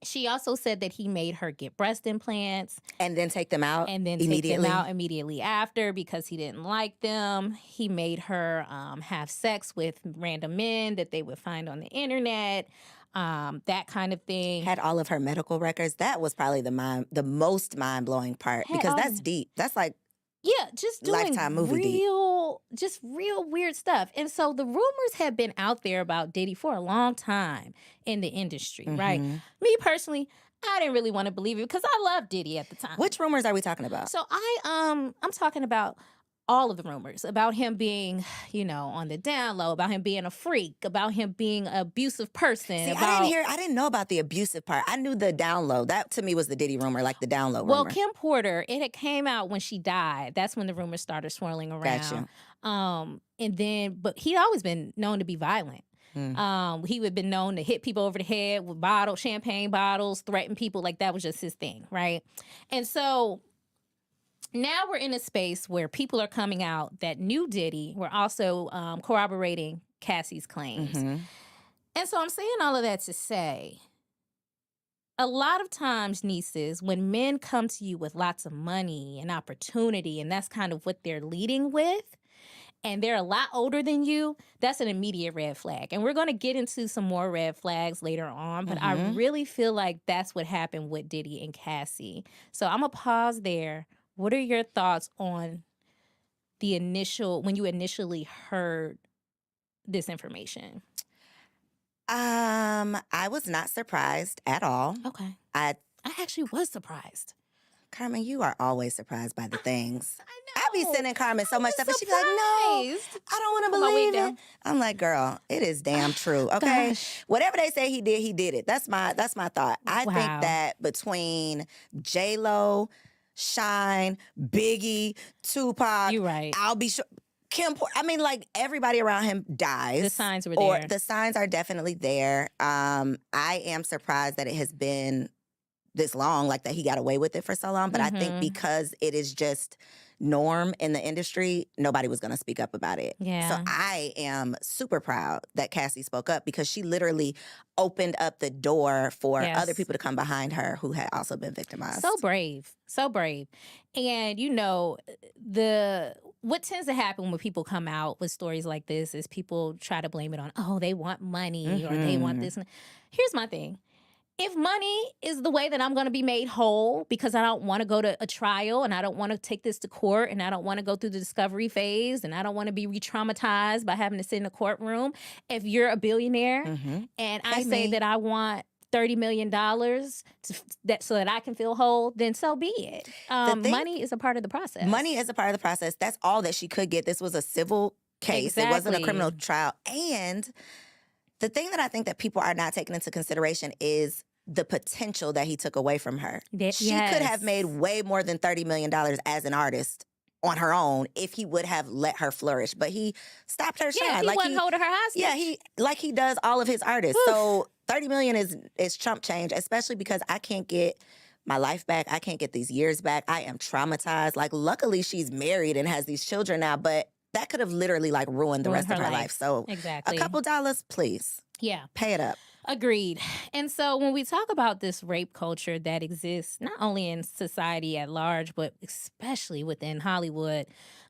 She also said that he made her get breast implants. And then take them out Take them out immediately after because he didn't like them. He made her have sex with random men that they would find on the internet. That kind of thing. Had all of her medical records. That was probably the most mind-blowing part because that's deep. That's like Yeah, just doing Lifetime movie deep. real weird stuff. And so the rumors have been out there about Diddy for a long time in the industry, right? Me personally, I didn't really want to believe it because I loved Diddy at the time. Which rumors are we talking about? So I'm talking about all of the rumors about him being, on the down low, about him being a freak, about him being an abusive person. See, I didn't know about the abusive part. I knew the down low. That to me was the Diddy rumor, like the down low rumor. Well, Kim Porter, it had came out when she died. That's when the rumors started swirling around. Gotcha. And then, but he'd always been known to be violent. He would have been known to hit people over the head with champagne bottles, threaten people. Like that was just his thing, right? And so now we're in a space where people are coming out that knew Diddy. We're also corroborating Cassie's claims. And so I'm saying all of that to say, a lot of times, nieces, when men come to you with lots of money and opportunity, and that's kind of what they're leading with, and they're a lot older than you, that's an immediate red flag. And we're going to get into some more red flags later on, but I really feel like that's what happened with Diddy and Cassie. So I'm going to pause there. What are your thoughts on when you initially heard this information? I was not surprised at all. Okay. I actually was surprised. Carmen, you are always surprised by the things. I I be sending Carmen so much stuff, and she be like, "No, I don't want to Put my wig believe it." down. I'm like, "Girl, it is damn true." Okay, Gosh. whatever they say he did it. That's my thought. I Wow. think that between J-Lo, Shine, Biggie, Tupac, You're right. I'll be sure. I mean, like everybody around him dies. The signs were Or there. the signs are definitely there. I am surprised that it has been this long, like that he got away with it for so long. But I think because it is just norm in the industry, nobody was going to speak up about it. Yeah. So I am super proud that Cassie spoke up because she literally opened up the door for Yes. other people to come behind her who had also been victimized. So brave. And what tends to happen when people come out with stories like this is people try to blame it on, oh, they want money or they want this. Here's my thing. If money is the way that I'm going to be made whole because I don't want to go to a trial and I don't want to take this to court and I don't want to go through the discovery phase and I don't want to be re-traumatized by having to sit in a courtroom. If you're a billionaire and I say that I want $30 million so that I can feel whole, then so be it. Money is a part of the process. Money is a part of the process. That's all that she could get. This was a civil case. Exactly. It wasn't a criminal trial. And the thing that I think that people are not taking into consideration is the potential that he took away from her. She could have made way more than $30 million as an artist on her own if he would have let her flourish. But he stopped her shine. Yeah, he wasn't holding her hostage. Yeah, he does all of his artists. Oof. So $30 million is chump change, especially because I can't get my life back. I can't get these years back. I am traumatized. Like, luckily she's married and has these children now, but that could have literally like ruined the rest of her life. So exactly. a couple dollars, please. Yeah. Pay it up. Agreed. And so when we talk about this rape culture that exists not only in society at large, but especially within Hollywood,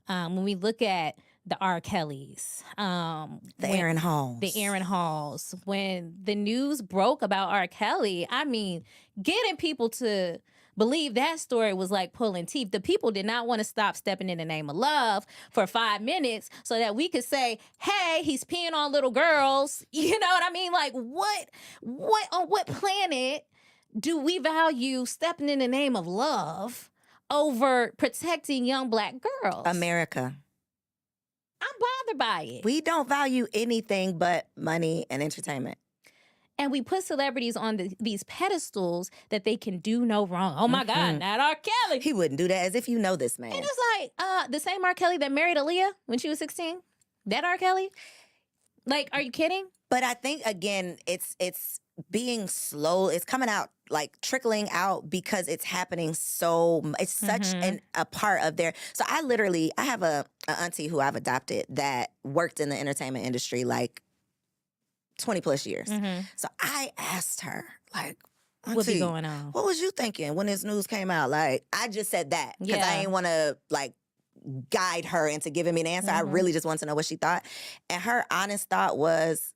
when we look at the R. Kellys, Aaron Halls, when the news broke about R. Kelly, I mean, getting people to believe that story was like pulling teeth. The people did not want to stop stepping in the name of love for 5 minutes so that we could say, hey, he's peeing on little girls. You know what I mean? Like, what on what planet do we value stepping in the name of love over protecting young Black girls? America. I'm bothered by it. We don't value anything but money and entertainment. And we put celebrities on these pedestals that they can do no wrong. Oh my God, not R. Kelly. He wouldn't do that, as if you know this man. And it's like the same R. Kelly that married Aaliyah when she was 16. That R. Kelly? Like, are you kidding? But I think, again, it's being slow. It's coming out, like trickling out because it's happening it's such a part of their. So I have a auntie who I've adopted that worked in the entertainment industry like 20 plus years. So I asked her, like, What be going on? What was you thinking when this news came out? Like, I just said that because I didn't want to like guide her into giving me an answer. I really just wanted to know what she thought. And her honest thought was,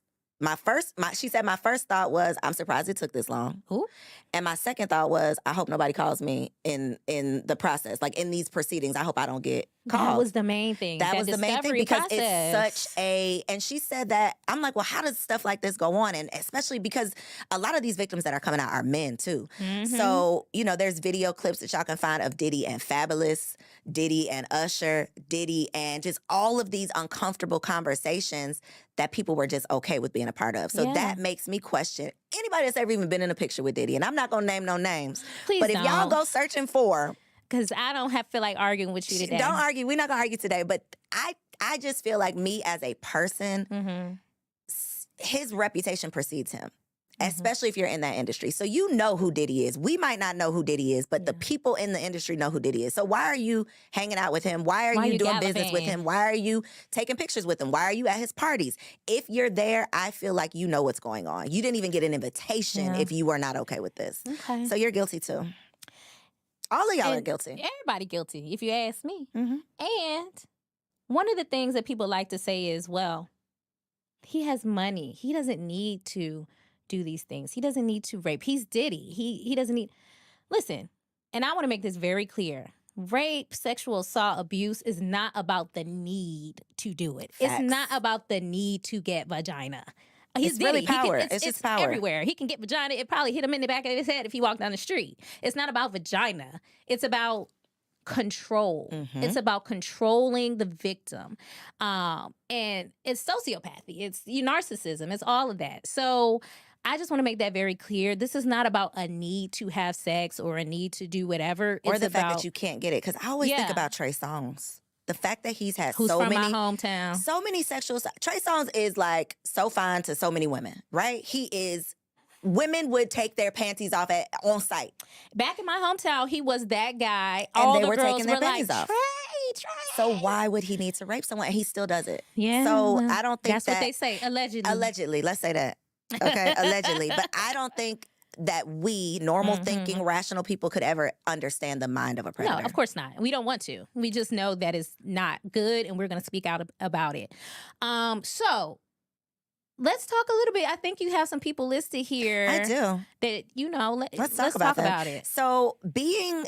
She said my first thought was, I'm surprised it took this long. Who? And my second thought was, I hope nobody calls me in the process, like in these proceedings. I hope I don't get called. That was the main thing. That was the main thing, because process. it's such a, and she said that, I'm like, well, how does stuff like this go on? And especially because a lot of these victims that are coming out are men too. Mm-hmm. So, there's video clips that y'all can find of Diddy and Fabulous, Diddy and Usher, Diddy, and just all of these uncomfortable conversations that people were just okay with being a part of. So that makes me question anybody that's ever even been in a picture with Diddy. And I'm not going to name no names. Please but if don't. y'all go searching for... Because I don't feel like arguing with you today. Don't argue. We're not going to argue today. But I just feel like me as a person, his reputation precedes him. Especially if you're in that industry. So you know who Diddy is. We might not know who Diddy is, but the people in the industry know who Diddy is. So why are you hanging out with him? Why are you doing business with him? Why are you taking pictures with him? Why are you at his parties? If you're there, I feel like you know what's going on. You didn't even get an invitation if you were not okay with this. Okay. So you're guilty too. All of y'all are guilty. Everybody guilty, if you ask me. Mm-hmm. And one of the things that people like to say is, well, he has money. He doesn't need to do these things. He doesn't need to rape. He's Diddy. He doesn't need... Listen, and I want to make this very clear. Rape, sexual assault, abuse is not about the need to do it. Facts. It's not about the need to get vagina. He's It's Diddy. really power. It's just power. Everywhere. He can get vagina. It probably hit him in the back of his head if he walked down the street. It's not about vagina. It's about control. It's about controlling the victim. And it's sociopathy. It's narcissism. It's all of that. So I just want to make that very clear. This is not about a need to have sex or a need to do whatever. Or the fact that you can't get it. Because I always think about Trey Songz. The fact that he's had Who's from my hometown. So many sexual... Trey Songz is like so fine to so many women, right? He is... Women would take their panties off on site. Back in my hometown, he was that guy. And all they the were girls taking their were panties like, off. Trey. So why would he need to rape someone? And he still does it. Yeah. So I don't think that's what they say, allegedly. Allegedly. Let's say that. Okay? Allegedly. But I don't think that we, normal thinking, rational people, could ever understand the mind of a predator. No, of course not. We don't want to. We just know that it's not good, and we're going to speak out about it. So let's talk a little bit. I think you have some people listed here. I do. That, let's talk about it. So being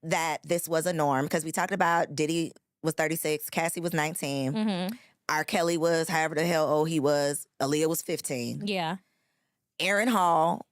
that this was a norm, because we talked about Diddy was 36, Cassie was 19, R. Kelly was however the hell old he was, Aaliyah was 15. Yeah. Aaron Hall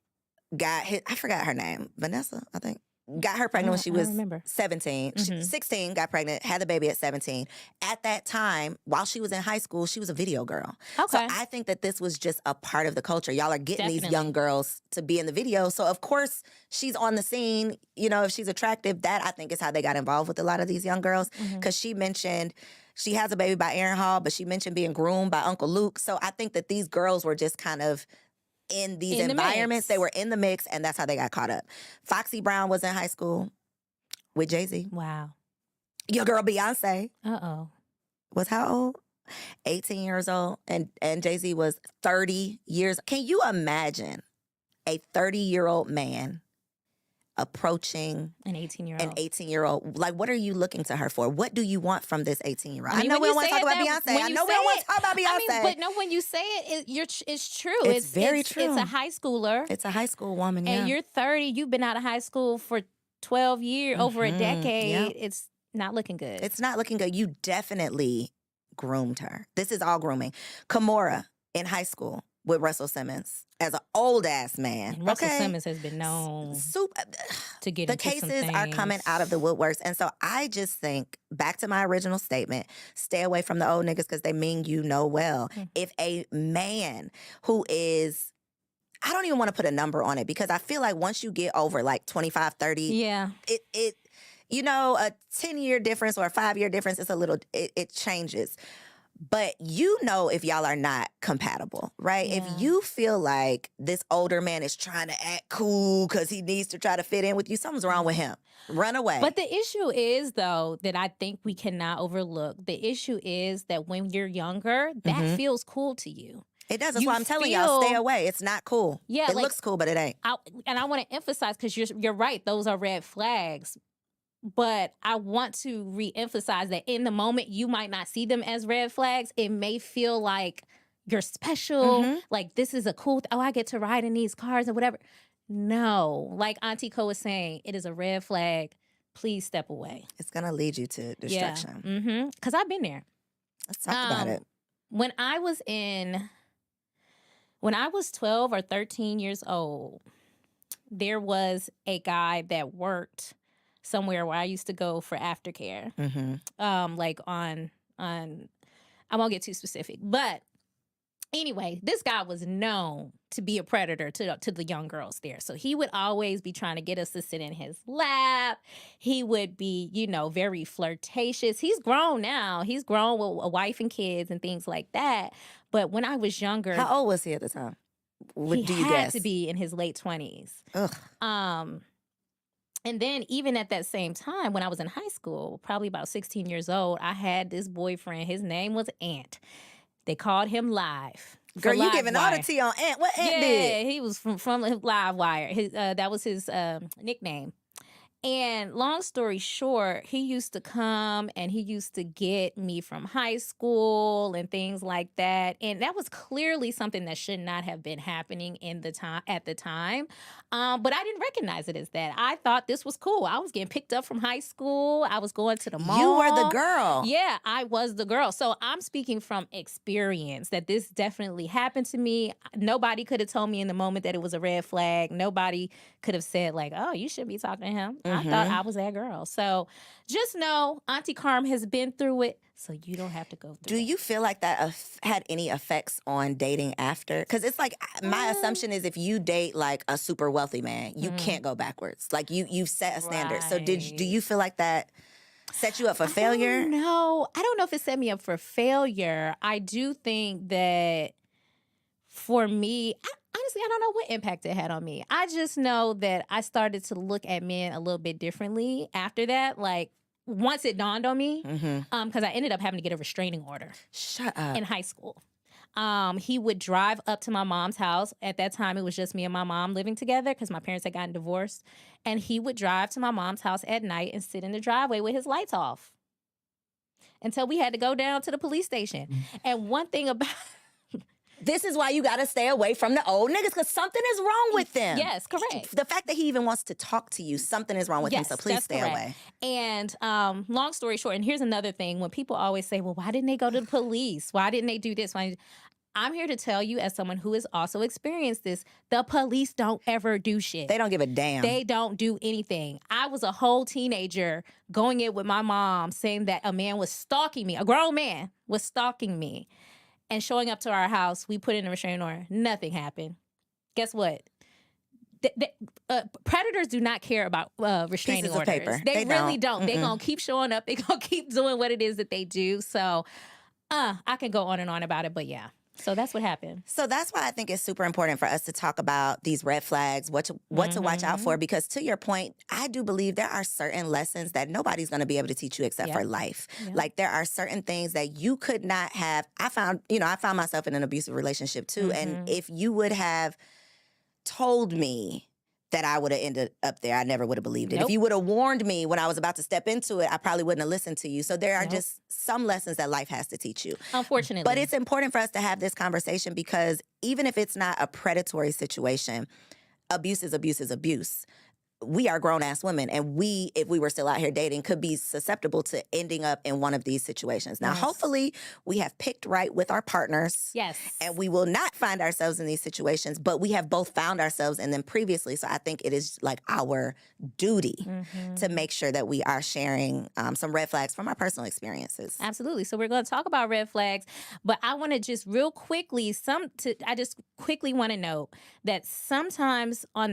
got hit, I forgot her name, Vanessa, I think. Got her pregnant when she was 17. 16, got pregnant, had the baby at 17. At that time, while she was in high school, she was a video girl. Okay. So I think that this was just a part of the culture. Y'all are getting these young girls to be in the video. So of course, she's on the scene. If she's attractive, that I think is how they got involved with a lot of these young girls. Because she mentioned she has a baby by Aaron Hall, but she mentioned being groomed by Uncle Luke. So I think that these girls were just kind of in these environments. They were in the mix, and that's how they got caught up. Foxy Brown was in high school with Jay-Z. Wow. Your girl Beyonce Uh-oh. was how old? 18 years old. And Jay-Z was 30 years. Can you imagine a 30-year-old man approaching an 18-year-old? Like, what are you looking to her for? What do you want from this 18-year-old? I know we don't want to talk about Beyonce. I know we don't want to talk about Beyonce. But no, when you say it's true. It's very true. It's a high schooler. It's a high school woman, and you're 30. You've been out of high school for 12 years, over a decade. Yep. It's not looking good. It's not looking good. You definitely groomed her. This is all grooming. Kimora in high school with Russell Simmons as an old ass man. And Russell Simmons has been known to get the into some cases are coming out of the woodworks. And so I just think, back to my original statement, stay away from the old niggas because they mean you know well. If a man who is, I don't even want to put a number on it because I feel like once you get over like 25, 30, it a 10-year difference or a 5-year difference, it's a little, it changes. But if y'all are not compatible, right? Yeah. If you feel like this older man is trying to act cool because he needs to try to fit in with you, something's wrong with him. Run away. But the issue is, though, that I think we cannot overlook. The issue is that when you're younger, that feels cool to you. It does. That's why I'm telling y'all, stay away. It's not cool. Yeah, it looks cool, but it ain't. I want to emphasize, because you're right, those are red flags. But I want to reemphasize that in the moment, you might not see them as red flags. It may feel like you're special. Mm-hmm. Like, this is a cool, I get to ride in these cars or whatever. No, like Auntie Koe was saying, it is a red flag. Please step away. It's going to lead you to destruction. Yeah. Mm-hmm. Because I've been there. Let's talk about it. When I was 12 or 13 years old, there was a guy that worked somewhere where I used to go for aftercare. Mm-hmm. Like on I won't get too specific, but anyway, this guy was known to be a predator to the young girls there. So he would always be trying to get us to sit in his lap. He would be, very flirtatious. He's grown now. He's grown with a wife and kids and things like that. But when I was younger, How old was he at the time? He Do you had guess? to be in his late 20s. Ugh. And then even at that same time, when I was in high school, probably about 16 years old, I had this boyfriend. His name was Ant. They called him Live. Girl, you Live giving all the Wire. tea on Ant. What Ant did? Yeah, he was from Live Wire. That was his nickname. And long story short, he used to come and he used to get me from high school and things like that. And that was clearly something that should not have been happening at the time. But I didn't recognize it as that. I thought this was cool. I was getting picked up from high school. I was going to the mall. You were the girl. Yeah, I was the girl. So I'm speaking from experience that this definitely happened to me. Nobody could have told me in the moment that it was a red flag. Nobody could have said like, oh, you shouldn't be talking to him. I thought I was that girl. So just know Auntie Carm has been through it, so you don't have to go through Do it. you feel like that had any effects on dating after? Because it's like my assumption is if you date like a super wealthy man, you can't go backwards. Like you've set a standard. So do you feel like that set you up for failure? No, I don't know if it set me up for failure. I do think that for me, honestly, I don't know what impact it had on me. I just know that I started to look at men a little bit differently after that. Like, once it dawned on me, because I ended up having to get a restraining order. Shut up. In high school. He would drive up to my mom's house. At that time, it was just me and my mom living together because my parents had gotten divorced. And he would drive to my mom's house at night and sit in the driveway with his lights off until we had to go down to the police station. And one thing about... This is why you got to stay away from the old niggas because something is wrong with them. Yes, correct. The fact that he even wants to talk to you, something is wrong with him, so please that's stay correct. away. And long story short, and here's another thing. When people always say, well, why didn't they go to the police? Why didn't they do this? I'm here to tell you, as someone who has also experienced this, the police don't ever do shit. They don't give a damn. They don't do anything. I was a whole teenager going in with my mom saying that a man was stalking me. A grown man was stalking me. And showing up to our house, we put in a restraining order. Nothing happened. Guess what? Predators do not care about restraining Pieces of orders. paper. They really don't. Mm-mm. They're going to keep showing up. They're going to keep doing what it is that they do. So I can go on and on about it, but yeah. So that's what happened. So that's why I think it's super important for us to talk about these red flags, what to watch out for. Because to your point, I do believe there are certain lessons that nobody's going to be able to teach you except for life. Yep. Like there are certain things that you could not have. I found myself in an abusive relationship too. And if you would have told me that I would have ended up there, I never would have believed it. If you would have warned me when I was about to step into it, I probably wouldn't have listened to you. So there are just some lessons that life has to teach you. Unfortunately. But it's important for us to have this conversation because even if it's not a predatory situation, abuse is abuse is abuse. We are grown-ass women, and if we were still out here dating, could be susceptible to ending up in one of these situations. Now, hopefully, we have picked right with our partners. Yes. And we will not find ourselves in these situations, but we have both found ourselves in them previously. So I think it is like our duty to make sure that we are sharing some red flags from our personal experiences. Absolutely. So we're going to talk about red flags, but I want to just real quickly, I just quickly want to note that sometimes from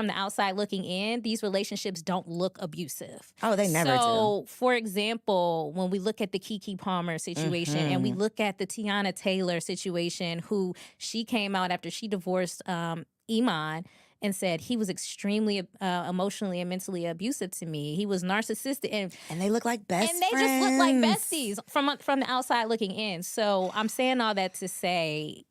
the outside looking in, these relationships don't look abusive. Oh, they never do. So, for example, when we look at the Keke Palmer situation and we look at the Tiana Taylor situation, who she came out after she divorced Iman and said he was extremely emotionally and mentally abusive to me. He was narcissistic. And they look like best friends. And they just look like besties from the outside looking in. So I'm saying all that to say,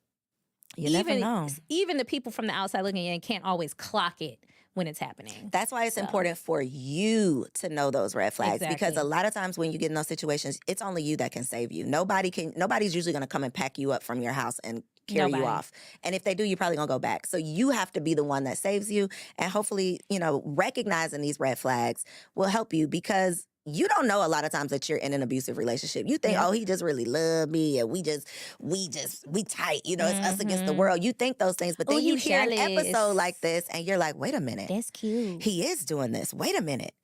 you never know. Even the people from the outside looking in can't always clock it when it's happening. That's why it's important for you to know those red flags because a lot of times when you get in those situations, it's only you that can save you. Nobody's usually going to come and pack you up from your house and carry you off. And if they do, you're probably going to go back. So you have to be the one that saves you. And hopefully, recognizing these red flags will help you because you don't know a lot of times that you're in an abusive relationship. You think, oh, he just really loved me and we tight, it's us against the world. You think those things, but then you hear an episode like this and you're like, wait a minute. That's cute. He is doing this. Wait a minute.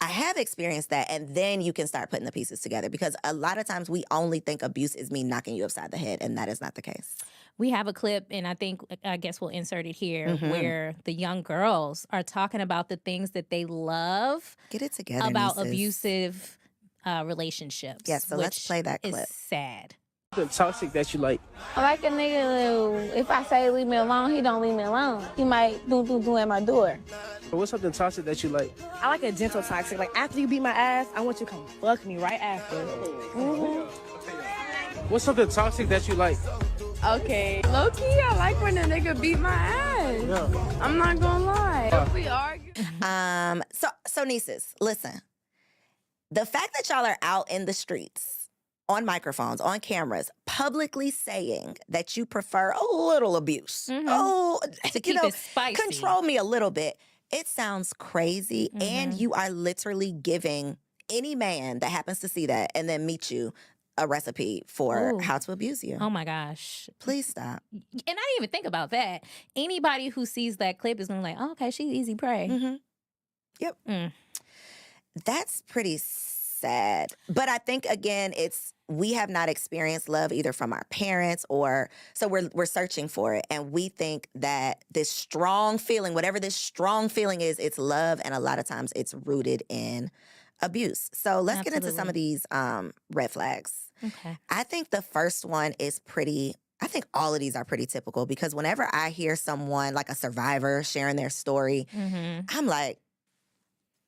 I have experienced that. And then you can start putting the pieces together because a lot of times we only think abuse is me knocking you upside the head, and that is not the case. We have a clip, and I guess we'll insert it here, where the young girls are talking about the things that they love. Get it together, about nieces. Abusive relationships. Yes, so let's play that clip. It's sad. The toxic that you like. I like a nigga who, if I say leave me alone, he don't leave me alone. He might do at my door. What's something toxic that you like? I like a gentle toxic. Like, after you beat my ass, I want you to come fuck me right after. What's something toxic that you like? Okay, low-key, I like when a nigga beat my ass. Yeah. I'm not gonna lie. If we argue. So nieces, listen. The fact that y'all are out in the streets, on microphones, on cameras, publicly saying that you prefer a little abuse. Oh, to keep it spicy. Control me a little bit. It sounds crazy, and you are literally giving any man that happens to see that and then meet you a recipe for how to abuse you. Oh my gosh. Please stop. And I didn't even think about that. Anybody who sees that clip is going to be like, oh, okay, she's easy prey. Yep. That's pretty sad. But I think, again, we have not experienced love either from our parents so we're searching for it. And we think that this strong feeling, whatever this strong feeling is, it's love. And a lot of times it's rooted in abuse. So let's get into some of these red flags. Okay. I think the first one is I think all of these are pretty typical because whenever I hear someone like a survivor sharing their story, I'm like,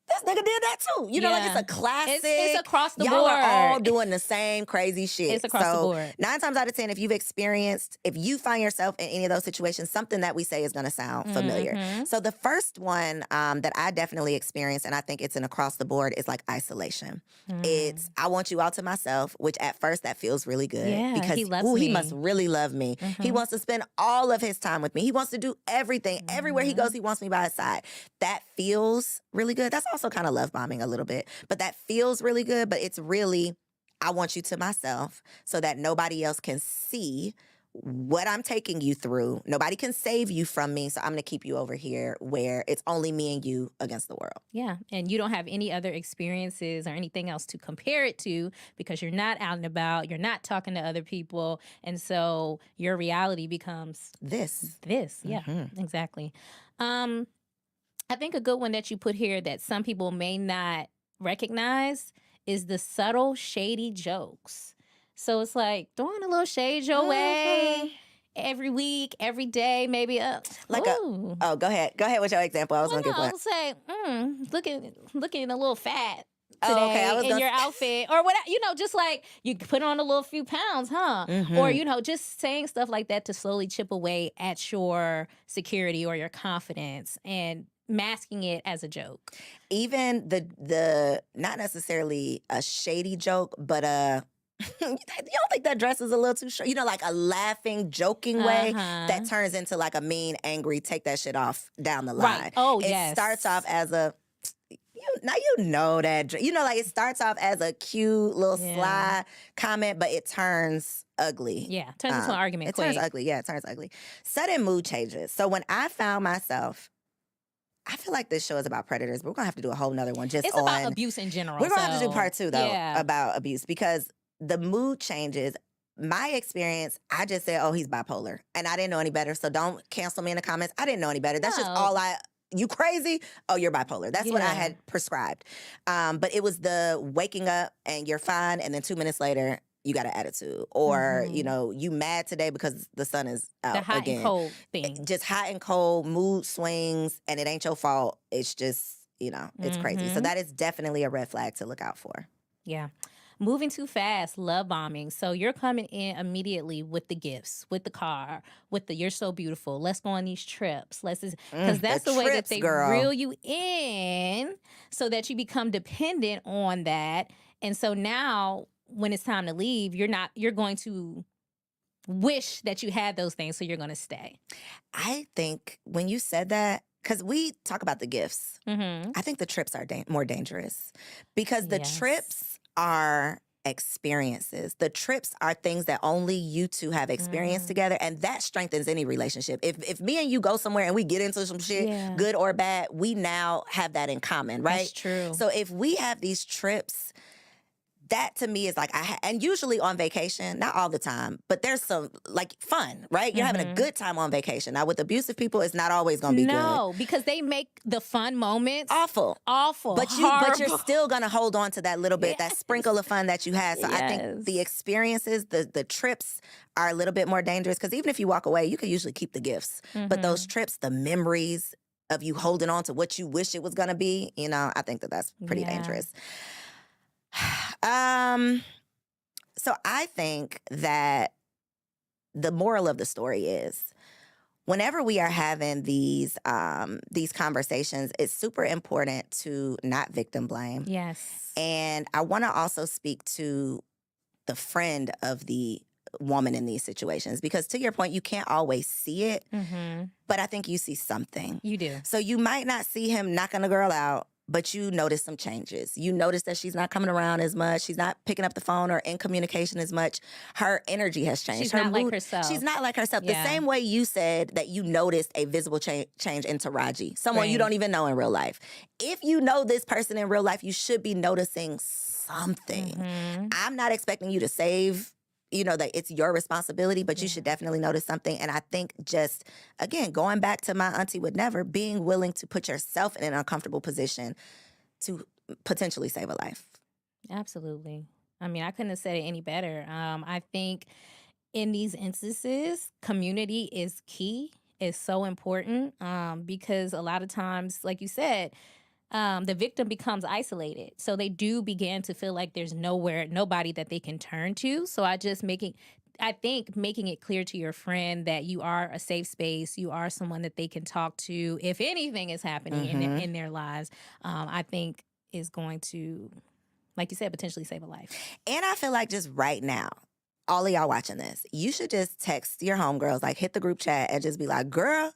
this nigga did that too. Like it's a classic. It's across the board. Y'all are all doing the same crazy shit. It's across the board. 9 times out of 10, if you find yourself in any of those situations, something that we say is going to sound familiar. So the first one that I definitely experienced, and I think it's an across the board, is like isolation. It's, I want you all to myself, which at first that feels really good. Yeah, because he loves me. He must really love me. He wants to spend all of his time with me. He wants to do everything. Everywhere he goes, he wants me by his side. That feels really good. That's also kind of love bombing a little bit, but that feels really good. But it's really, I want you to myself so that nobody else can see what I'm taking you through. Nobody can save you from me. So I'm going to keep you over here where it's only me and you against the world. Yeah. And you don't have any other experiences or anything else to compare it to because you're not out and about. You're not talking to other people. And so your reality becomes this. Yeah, exactly. I think a good one that you put here that some people may not recognize is the subtle, shady jokes. So it's like throwing a little shade your way every week, every day, maybe. Go ahead. Go ahead with your example. I was going to give one. I would say, looking a little fat today I was in your outfit or whatever, just like you put on a little few pounds, huh? Or, just saying stuff like that to slowly chip away at your security or your confidence and masking it as a joke. Even the not necessarily a shady joke, but you don't think that dress is a little too short? Like a laughing, joking way that turns into like a mean, angry, take that shit off down the line. Right. Oh, it starts off as a, that, like it starts off as a cute little sly comment, but it turns ugly. Yeah, turns into an argument quick. Turns ugly. Yeah, it turns ugly. Sudden mood changes. So when I found myself, I feel like this show is about predators, but we're going to have to do a whole nother one just It's about abuse in general. We're going to have to do part 2, though, about abuse, because the mood changes. My experience, I just said, oh, he's bipolar. And I didn't know any better, so don't cancel me in the comments. I didn't know any better. That's just all you crazy? Oh, you're bipolar. That's what I had prescribed. But it was the waking up and you're fine, and then 2 minutes later, you got an attitude. Or, you mad today because the sun is out. The hot again. and cold thing. Just hot and cold, mood swings, and it ain't your fault. It's just, it's crazy. So that is definitely a red flag to look out for. Yeah. moving too fast, love bombing. So you're coming in immediately with the gifts, with the car, with the "you're so beautiful. Let's go on these trips. Because that's the way that trips, they girl. reel you in, so that you become dependent on that. And so now, when it's time to leave, you're going to wish that you had those things, so you're going to stay. I think when you said that, because we talk about the gifts, Mm-hmm. I think the trips are more dangerous because the Yes. trips are experiences. The trips are things that only you two have experienced together, and that strengthens any relationship. If me and you go somewhere and we get into some shit, Yeah. good or bad, we now have that in common, right? That's true. So if we have these trips, that to me is like, and usually on vacation, not all the time, but there's some like fun, right? You're having a good time on vacation. Now with abusive people, it's not always gonna be good. No, because they make the fun moments Awful. awful. But you're horrible. still gonna hold on to that little bit, that Yes. sprinkle of fun that you had. So I think Yes. the experiences, the trips are a little bit more dangerous because even if you walk away, you can usually keep the gifts. But those trips, the memories of you holding on to what you wish it was gonna be, I think that's pretty Yeah. dangerous. So I think that the moral of the story is whenever we are having these conversations, it's super important to not victim blame. Yes. And I want to also speak to the friend of the woman in these situations because to your point, you can't always see it, but I think you see something. You do. So you might not see him knocking the girl out, but you notice some changes. You notice that she's not coming around as much. She's not picking up the phone or in communication as much. Her energy has changed. She's Her not like mood- herself. She's not like herself. Yeah. The same way you said that you noticed a visible change in Taraji, someone you Right. don't even know in real life. If you know this person in real life, you should be noticing something. I'm not expecting you to save, that it's your responsibility, but you should definitely notice something. And I think just, again, going back to my auntie would never, being willing to put yourself in an uncomfortable position to potentially save a life. Absolutely. I mean, I couldn't have said it any better. I think in these instances, community is key. It's so important because a lot of times, like you said, the victim becomes isolated. So they do begin to feel like there's nobody that they can turn to. So I think making it clear to your friend that you are a safe space, you are someone that they can talk to if anything is happening in their lives, I think is going to, like you said, potentially save a life. And I feel like just right now, all of y'all watching this, you should just text your homegirls, like hit the group chat and just be like, girl,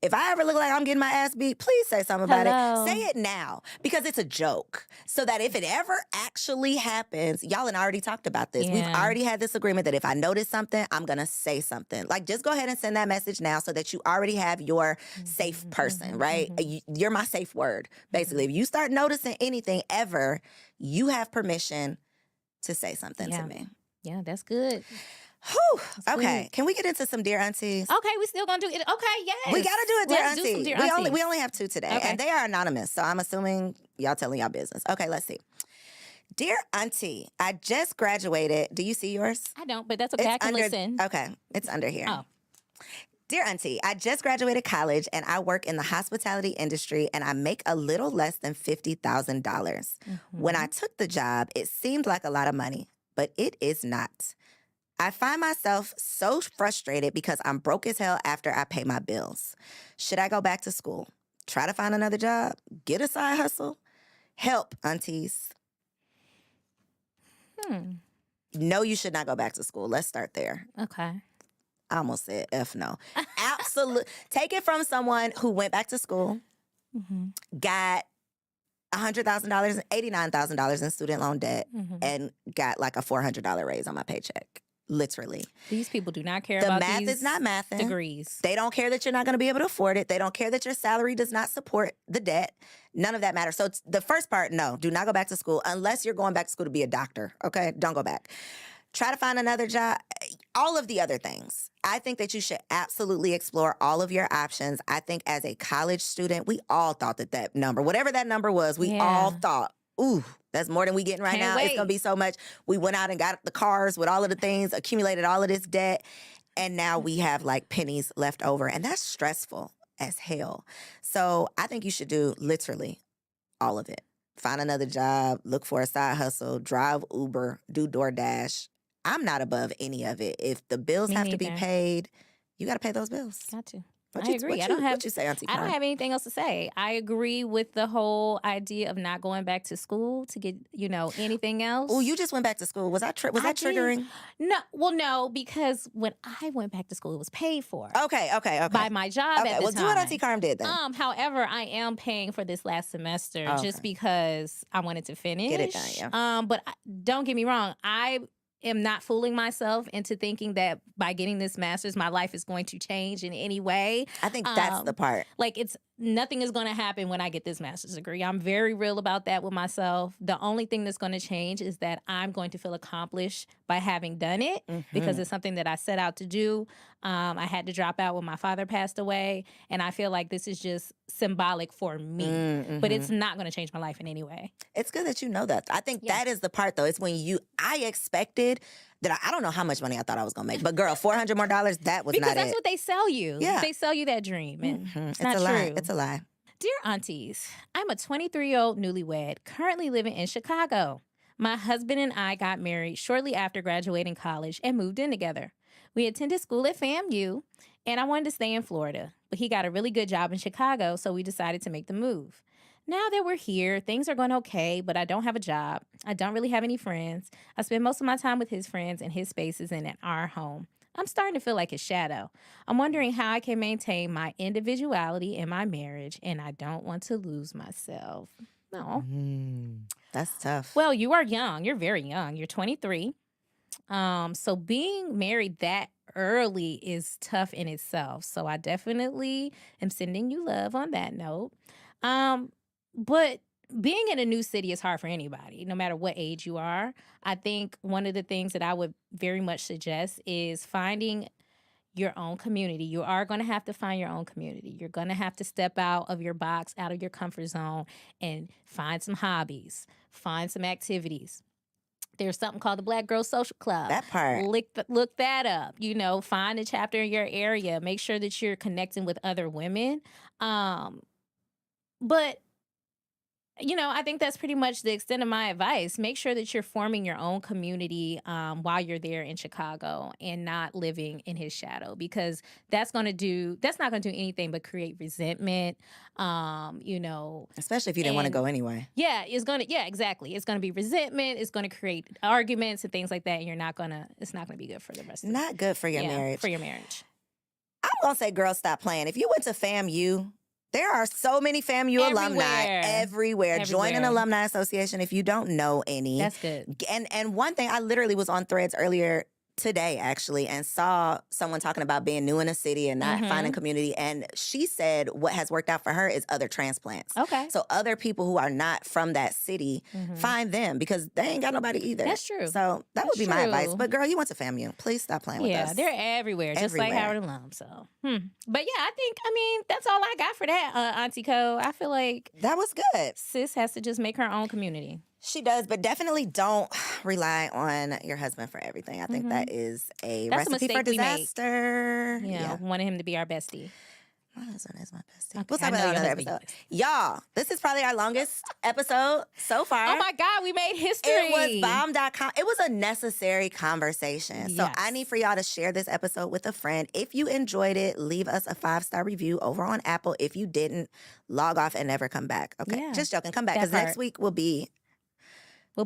if I ever look like I'm getting my ass beat, please say something about Hello. it. Say it now because it's a joke. So that if it ever actually happens, y'all and I already talked about this. We've Yeah. already had this agreement that if I notice something, I'm going to say something. Like just go ahead and send that message now so that you already have your safe person, right? You're my safe word. Basically, if you start noticing anything ever, you have permission to say something to me. Yeah, that's good. Whew. That's Okay. good. Can we get into some Dear Aunties? Okay, we still gonna do it. Okay, yes. We gotta do it, Dear Let's do Auntie. some Dear we Aunties. only have 2 today, Okay. and they are anonymous, so I'm assuming y'all telling y'all business. Okay, let's see. Dear Auntie, I just graduated. Do you see yours? I don't, but that's okay. I can listen. Okay, it's under here. Oh. Dear Auntie, I just graduated college and I work in the hospitality industry and I make a little less than $50,000. When I took the job, it seemed like a lot of money, but it is not. I find myself so frustrated because I'm broke as hell after I pay my bills. Should I go back to school? Try to find another job? Get a side hustle? Help, aunties. No, you should not go back to school. Let's start there. Okay. I almost said F no. Absolutely. Take it from someone who went back to school, got $100,000, $89,000 in student loan debt, and got like a $400 raise on my paycheck. Literally. These people do not care The about math these is not mathing. degrees. They don't care that you're not going to be able to afford it. They don't care that your salary does not support the debt. None of that matters. So the first part, no, do not go back to school unless you're going back to school to be a doctor. Okay? Don't go back. Try to find another job. All of the other things. I think that you should absolutely explore all of your options. I think as a college student, we all thought that number, whatever that number was, we all thought, ooh, that's more than we getting right now. It's going to be so much. We went out and got the cars with all of the things, accumulated all of this debt, and now we have like pennies left over. And that's stressful as hell. So I think you should do literally all of it. find another job, look for a side hustle, drive Uber, do DoorDash. I'm not above any of it. If the bills Me have to be neither. paid, you got to pay those bills. Got to. What I you, agree. What you say, Auntie I don't Carm? have anything else to say. I agree with the whole idea of not going back to school to get, anything else. Oh, you just went back to school. Was that did. triggering? No, because when I went back to school, it was paid for. Okay. By my job at the time. Do what Auntie Carm did then. However, I am paying for this last semester just because I wanted to finish. Get it done, yeah. But don't get me wrong, I am not fooling myself into thinking that by getting this master's, my life is going to change in any way. I think that's the part. Like, nothing is going to happen when I get this master's degree. I'm very real about that with myself. The only thing that's going to change is that I'm going to feel accomplished by having done it because it's something that I set out to do. I had to drop out when my father passed away, and I feel like this is just symbolic for me. But it's not going to change my life in any way. It's good that you know that. I think that is the part, though. It's when I expected that I don't know how much money I thought I was going to make. But girl, $400 more, that was not it. Because that's what they sell you. Yeah. They sell you that dream. And it's not a true. lie. It's a lie. Dear aunties, I'm a 23-year-old newlywed currently living in Chicago. My husband and I got married shortly after graduating college and moved in together. We attended school at FAMU, and I wanted to stay in Florida, but he got a really good job in Chicago, so we decided to make the move. Now that we're here, things are going okay, but I don't have a job. I don't really have any friends. I spend most of my time with his friends in his spaces and at our home. I'm starting to feel like his shadow. I'm wondering how I can maintain my individuality in my marriage, and I don't want to lose myself. No. That's tough. Well, you are young. You're very young. You're 23. So being married that early is tough in itself. So I definitely am sending you love on that note. But being in a new city is hard for anybody, no matter what age you are. I think one of the things that I would very much suggest is finding your own community. You are going to have to find your own community. You're going to have to step out of your box, out of your comfort zone, and find some hobbies, find some activities. There's something called the Black Girl Social Club. That part. Look that up. Find a chapter in your area. Make sure that you're connecting with other women. But I think that's pretty much the extent of my advice. Make sure that you're forming your own community while you're there in Chicago and not living in his shadow, because that's not going to do anything but create resentment. Especially if you didn't want to go anyway. Yeah, exactly. It's going to be resentment. It's going to create arguments and things like that. And it's not going to be good for the rest of Not good for your marriage. For your marriage. I'm going to say, girl, stop playing. If you went to FAMU, there are so many FAMU alumni everywhere. Join an alumni association if you don't know any. That's good. And one thing, I literally was on Threads earlier today, actually, and saw someone talking about being new in a city and not finding community. And she said what has worked out for her is other transplants. Okay. So other people who are not from that city, find them, because they ain't got nobody either. That's true. So that would be my advice. But girl, you went to FAMU. Please stop playing with us. Yeah, they're everywhere, just like Howard and Lum. So, But yeah, I mean, that's all I got for that, Auntie Koe. I feel like that was good. Sis has to just make her own community. She does, but definitely don't rely on your husband for everything. I think that is That's recipe for disaster. Yeah, wanting him to be our bestie. My husband is my bestie. Okay, We'll talk about another episode. Y'all, this is probably our longest episode so far. Oh my God, we made history. It was bomb.com. It was a necessary conversation. So Yes. I need for y'all to share this episode with a friend. If you enjoyed it, leave us a 5-star review over on Apple. If you didn't, log off and never come back. Okay, Yeah. just joking. Come back, That because next part. week will be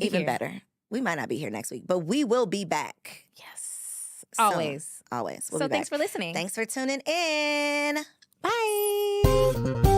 even here. better. We might not be here next week, but we will be back. Yes. soon. Always. Always. So thanks for listening. Thanks for tuning in. Bye.